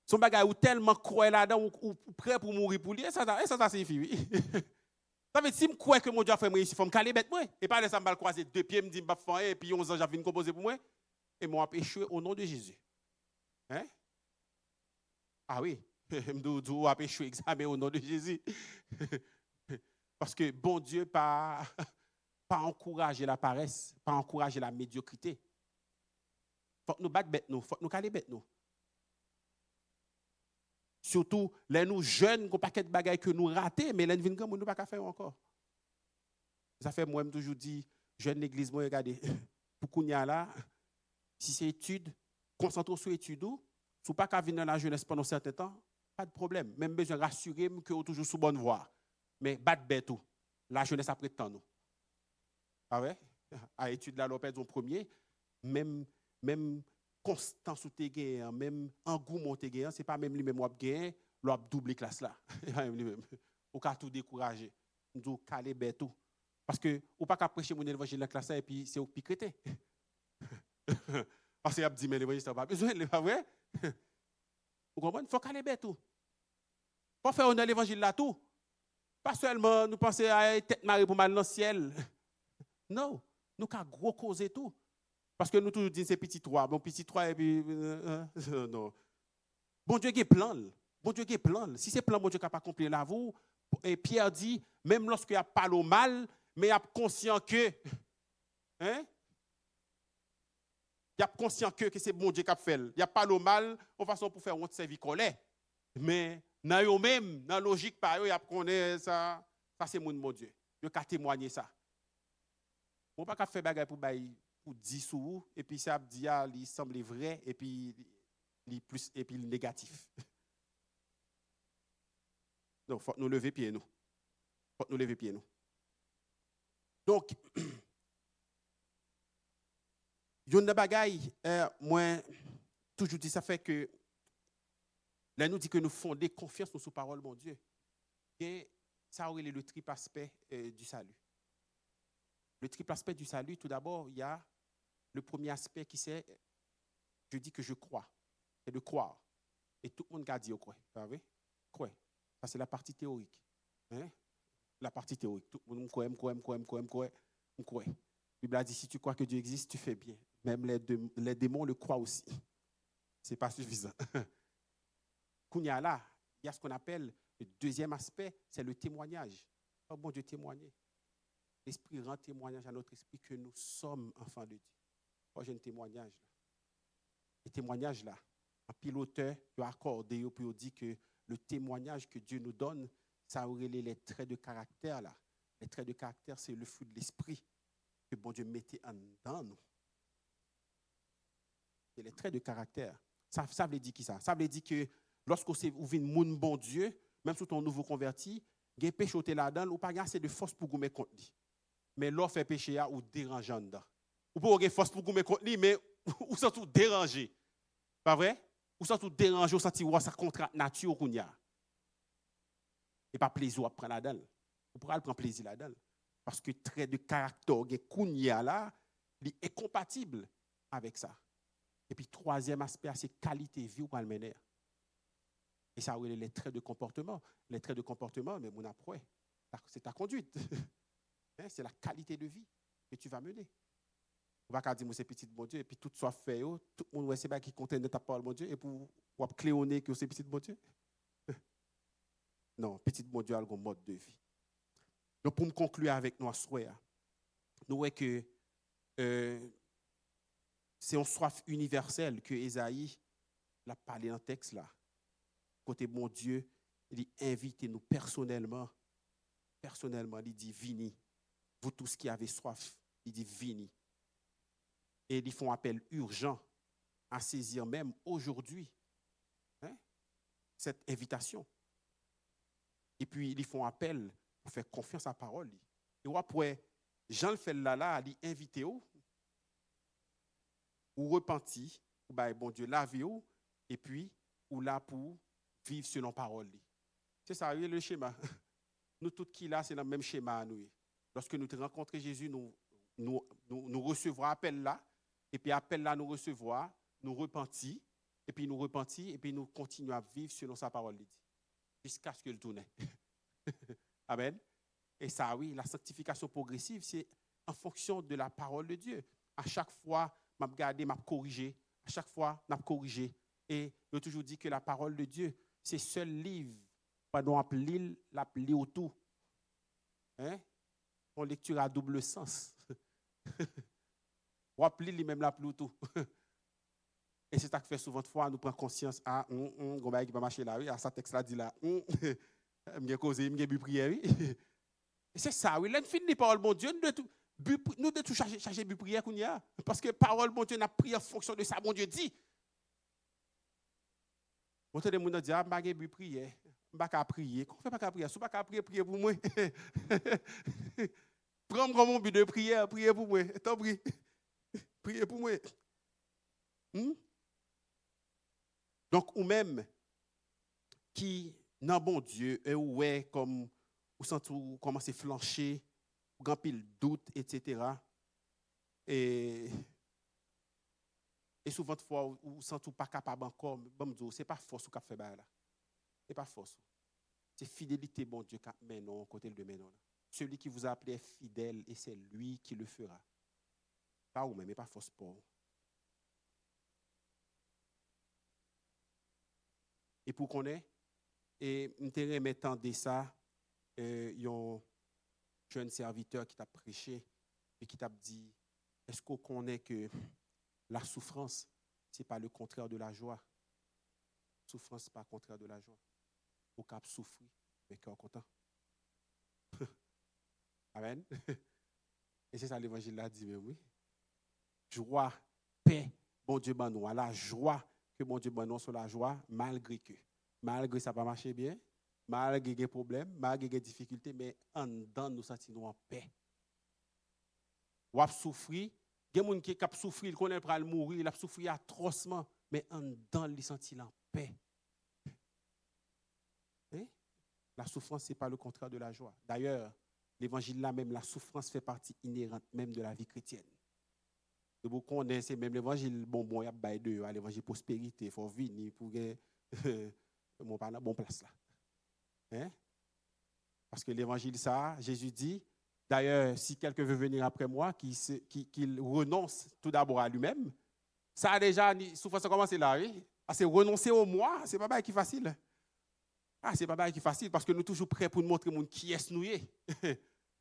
Son bagage ou tellement croit là-dedans ou prêt pour mourir pour lui, ça signifie oui. Ça veut dire si je crois que mon Dieu a fait moi ici, il faut me caler bête moi. Et pas de ça, je vais croiser deux pieds, me dire que je vais faire et puis 11 ans, j'ai composer pour moi. Et moi, je vais échouer au nom de Jésus. Ah oui, je vais échouer examen au nom de Jésus. Parce que bon Dieu pas encourager la paresse, pas encourager la médiocrité. Il faut que nous battre bête nous, il faut que nous caler bête nous. Surtout, les nous jeunes, qu'on paquet de bagailles que nous ratés, mais les nous ne pas faire encore. Ça fait moi, je toujours dit, jeune l'église, moi, regardez, pour qu'on y a là, si c'est étude, concentrez sur l'étude, si pas qu'à venir dans la jeunesse pendant un certain temps, pas de problème. Même besoin de rassurer que vous êtes toujours sous bonne voie. Mais battre bête tout. La jeunesse après temps nous. Ah ouais? À étude là, l'opère en premier, même constance ou te gain, même engouement te gain, c'est pas même lui même ou gain, l'op double classe là. Ou ka tout décourager. Nous caler bête tout. Parce que ou pas qu'à prêcher mon évangile dans la classe et puis c'est au piqueté. Parce qu'il a dit mais l'évangile n'a pas besoin, c'est pas vrai? Vous comprenez? Il faut caler bête tout. Pour faire honneur l'évangile là tout. Pas seulement nous penser à tête marée pour mal dans le ciel. Non, nous avons gros causer tout. Parce que nous toujours disons c'est petit 3. Bon, petit 3 et puis. Non. Bon Dieu qui plan. Bon Dieu qui plan. Si c'est plan, bon Dieu qui n'a pas accompli la vous. Et Pierre dit, même lorsqu'il n'y a pas le mal, mais il a conscient que. Il a conscient que c'est bon Dieu qui a fait. Il n'y a pas le mal, en façon pour faire honte servir colère. Mais dans eux-mêmes, dans la logique, par eux, il y a connaît ça c'est mon Dieu. Il a témoigner ça. On ne peut pas faire des choses pour bailler pour 10 sous, et puis ça dit, il semble vrai, et puis il plus, et puis le négatif. Donc, il faut nous lever pieds, nous. Faut nous lever pieds, nous. Donc, il y a une bagaille, moi, toujours dit, ça fait que, là, nous dit que nous fondons confiance sur la parole, mon Dieu. Et ça aurait le triple aspect du salut. Le triple aspect du salut, tout d'abord, il y a le premier aspect qui c'est, je dis que je crois, c'est de croire. Et tout le monde a dit, quoi, vous savez? Quoi? Ça, c'est la partie théorique. Hein? La partie théorique. Tout le monde croit. La Bible a dit, si tu crois que Dieu existe, tu fais bien. Même les démons le croient aussi. Ce n'est pas suffisant. Kounya là, il y a ce qu'on appelle le deuxième aspect, c'est le témoignage. Oh bon Dieu, témoigner. L'Esprit rend témoignage à notre esprit que nous sommes enfants de Dieu. Moi, j'ai un témoignage là. Le témoignage là, un piloteur doit accorder pour dire que le témoignage que Dieu nous donne, ça aurait les traits de caractère là. Les traits de caractère, c'est le fruit de l'esprit que bon Dieu mettait en dedans nous. C'est les traits de caractère. Ça veut dire qui ça? Ça veut dire que lorsque vous venez moun bon Dieu, même sous ton nouveau converti, il y a péché là-dedans, ou pas assez de force pour gommer contre lui. Mais l'offre fait péché ou dérangeant dedans. Ou pas avoir force pour gommer contre lui, mais ou surtout déranger. Pas vrai? Ou surtout déranger, ou sentir ça contre nature qu'on y a. Et pas plaisir à prendre là-dedans. Vous pourrez prendre plaisir là-dedans. Parce que trait de caractère qu'on y a là, il est compatible avec ça. Et puis, troisième aspect, c'est qualité de vie ou pas le mener. Et ça, oui, les traits de comportement. Les traits de comportement, mais mon après, c'est ta conduite. C'est la qualité de vie que tu vas mener. On va pas dire, moi, c'est petit bon Dieu, et puis tout soit fait, tout le monde sait qui contient de ta parole, mon Dieu, et pour cléonner que c'est petit bon Dieu. Non, petit bon Dieu a un mode de vie. Donc, pour me conclure avec nous, nous voyons que c'est une soif universelle que Ésaïe l'a parlé dans le texte là. Côté bon Dieu, il invite nous personnellement, il dit, vini, vous tous qui avez soif, il dit, vini. Et ils font appel urgent à saisir même aujourd'hui cette invitation. Et puis, ils font appel pour faire confiance à la parole. Et après, Jean le fait là, il invite ou repenti, ou bon Dieu, laver ou, et puis, ou là pour vivre selon la parole. C'est ça, le schéma. Nous, tous qui là, c'est le même schéma. Nous. Lorsque nous rencontrons Jésus, nous recevons appel là, et puis appel là, nous recevons, nous repentis, et puis nous continuons à vivre selon sa parole. Jusqu'à ce qu'il tourne. Amen. Et ça, oui, la sanctification progressive, c'est en fonction de la parole de Dieu. À chaque fois, m'a regardé, m'a corrigé. À chaque fois, m'a corrigé. Et je toujours dit que la parole de Dieu, c'est seul livre. Pendant l'appeler autour. Hein? En lecture à double sens. On appeler lui-même l'appeler autour. Et c'est ça que fait souvent de fois, nous prenons conscience, on va marcher là, oui, à sa texte là dit là, m'ai causé, m'ai bu prière, oui. Et c'est ça, oui, l'un finit parole bon Dieu, nous de tout charger bu prière qu'on y a, parce que parole bon Dieu n'a pris en fonction de ça, bon Dieu dit. Vous entendez les gens dire, ah, je bu prière, je ne pas prier, qu'on fait pas prier, si vous ne pas prier, priez pour moi. Prends mon but de prière, priez pour moi, t'en prie, priez pour moi. Donc, ou même, qui, non bon Dieu, ouais, comme, ou sent tout commencer à flancher, ou grand pile doute, etc. Et souvent, de fois, ou sent tout pas capable encore, bon, c'est pas force ou fait là. C'est pas force. C'est fidélité, bon Dieu, mais non, côté de mais non. Celui qui vous a appelé est fidèle et c'est lui qui le fera. Pas ou même, mais pas force pour. Et pour qu'on ait, et nous te remettant de ça, il y a un jeune serviteur qui t'a prêché et qui t'a dit, est-ce qu'on connaît que la souffrance, ce n'est pas le contraire de la joie? La souffrance, ce n'est pas le contraire de la joie. Au cap souffrir, mais cœur content. Amen. Et c'est ça l'évangile là dit, mais oui. joie, paix, bon Dieu, ben nous, la joie que bon Dieu, ben nous, sur la joie, malgré ça va marcher bien, malgré les problèmes, malgré les difficultés, mais en dedans, nous sentons en paix. Ou a souffrir, il y a des gens qui ont souffert, ils connaissent pas le mourir, il a souffert atrocement, mais en dedans, ils sentent en paix. Hein? La souffrance, ce n'est pas le contraire de la joie. D'ailleurs, l'évangile là même, la souffrance fait partie inhérente même de la vie chrétienne. Vous connaissez même l'évangile, bon, il y a pas de l'évangile prospérité, il faut venir pour gagner bon place là. Hein? Parce que l'évangile ça, Jésus dit, d'ailleurs, si quelqu'un veut venir après moi, qu'il renonce tout d'abord à lui-même, ça a déjà, souffrance commence là, oui. C'est renoncer au moi, c'est pas qui est facile. C'est pas qui est facile parce que nous sommes toujours prêts pour nous montrer qui est nous.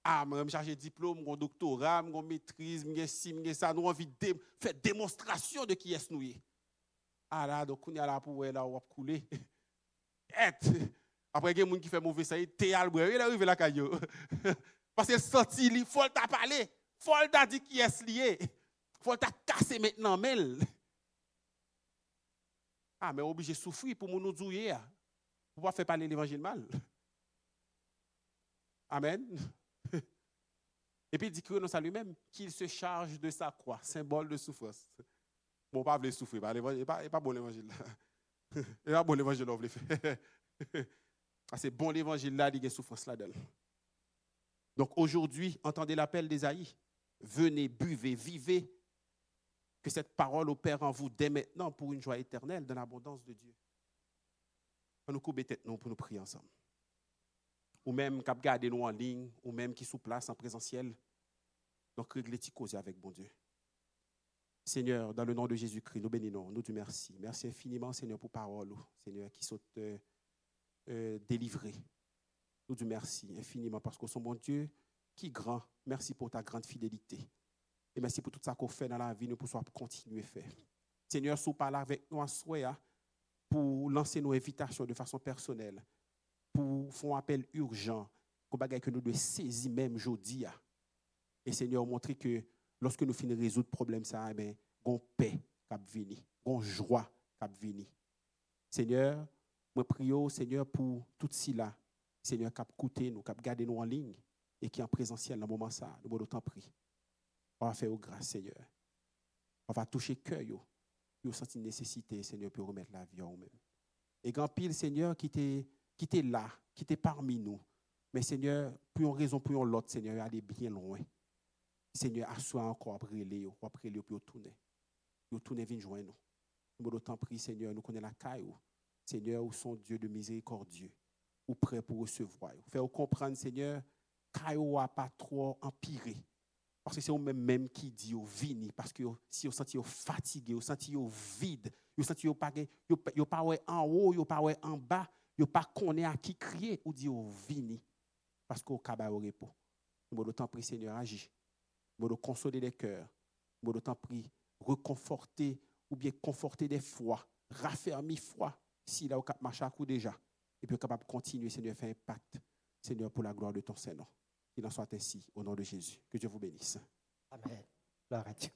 Je chargé diplôme, mon doctorat, mon maîtrise, mon ci, mon ça, nous avons envie de faire démonstration de qui est nous. Là, donc on est là pour là on va couler. Après il y a des gens qui font mauvais ça, t'es albre, il arrive là caillou. Parce que senti il faut t'a parler, faut t'a dit qui est lié. Faut t'a casser maintenant mêle. Mais obligé de souffrir pour nous douiller. Pour pas faire parler l'évangile mal. Amen. Et puis il dit que renonce à lui-même, qu'il se charge de sa croix, symbole de souffrance. Bon, pas voulez souffrir, il pas bon l'évangile. Il pas bon l'évangile, on veut faire. C'est bon l'évangile là, il y a souffrance là-dedans. Donc aujourd'hui, entendez l'appel d'Ésaïe. Venez, buvez, vivez. Que cette parole opère en vous dès maintenant pour une joie éternelle dans l'abondance de Dieu. On nous coupe tête nous pour nous prier ensemble. Ou même qui garder nous en ligne, ou même qui sous place en présentiel. Donc, réglez causer avec bon Dieu. Seigneur, dans le nom de Jésus-Christ, nous bénissons, nous te merci. Merci infiniment, Seigneur, pour parole, Seigneur, qui sont délivrés. Nous te merci infiniment parce que son bon Dieu qui est grand. Merci pour ta grande fidélité. Et merci pour tout ça qu'on fait dans la vie, nous pouvons continuer à faire. Seigneur, si vous parlez avec nous en soi, pour lancer nos invitations de façon personnelle, pour faire un appel urgent, que nous devons saisir même aujourd'hui. Et Seigneur, montrer que lorsque nous finissons de résoudre le problème, ça, on paix qui vient, on joie qui vient. Seigneur, je prie Seigneur pour tout cela. Seigneur, qui a écouté nous, qui a gardé nous en ligne et qui est en présentiel dans le moment ça, nous allons t'en prier. On va faire grâce, Seigneur. On va toucher le cœur, pour sentir une nécessité, Seigneur, pour remettre la vie en nous-mêmes. Et grand pile, Seigneur, qui était là, qui était parmi nous. Mais Seigneur, pour une raison, pour l'autre, Seigneur, aller bien loin. Seigneur, assois encore après les pour tourner. Pour tourner, viens joindre nous. Nous allons t'en prier, Seigneur, nous connaissons la caille. Seigneur, où sont Dieu de miséricordieux, ou prêt pour recevoir. Faire comprendre, Seigneur, caille n'a pas trop empiré. Parce que c'est vous-même qui dit vini, parce que si vous sentez fatigué, vous sentez vide, vous sentez pas en haut, vous pas en bas, vous pas connaît à qui crier, ou dit vini, parce que vous avez au repos. Nous allons t'en prier, Seigneur, agis. Nous allons consoler les cœurs. Nous allons t'en prier, reconforter ou bien conforter des foi, raffermir foi, si là, vous marchez à coup déjà, et puis capable de continuer, Seigneur, faire impact, Seigneur, pour la gloire de ton Saint-Nom. Qu'il en soit ainsi, au nom de Jésus. Que Dieu vous bénisse. Amen. Gloire à Dieu.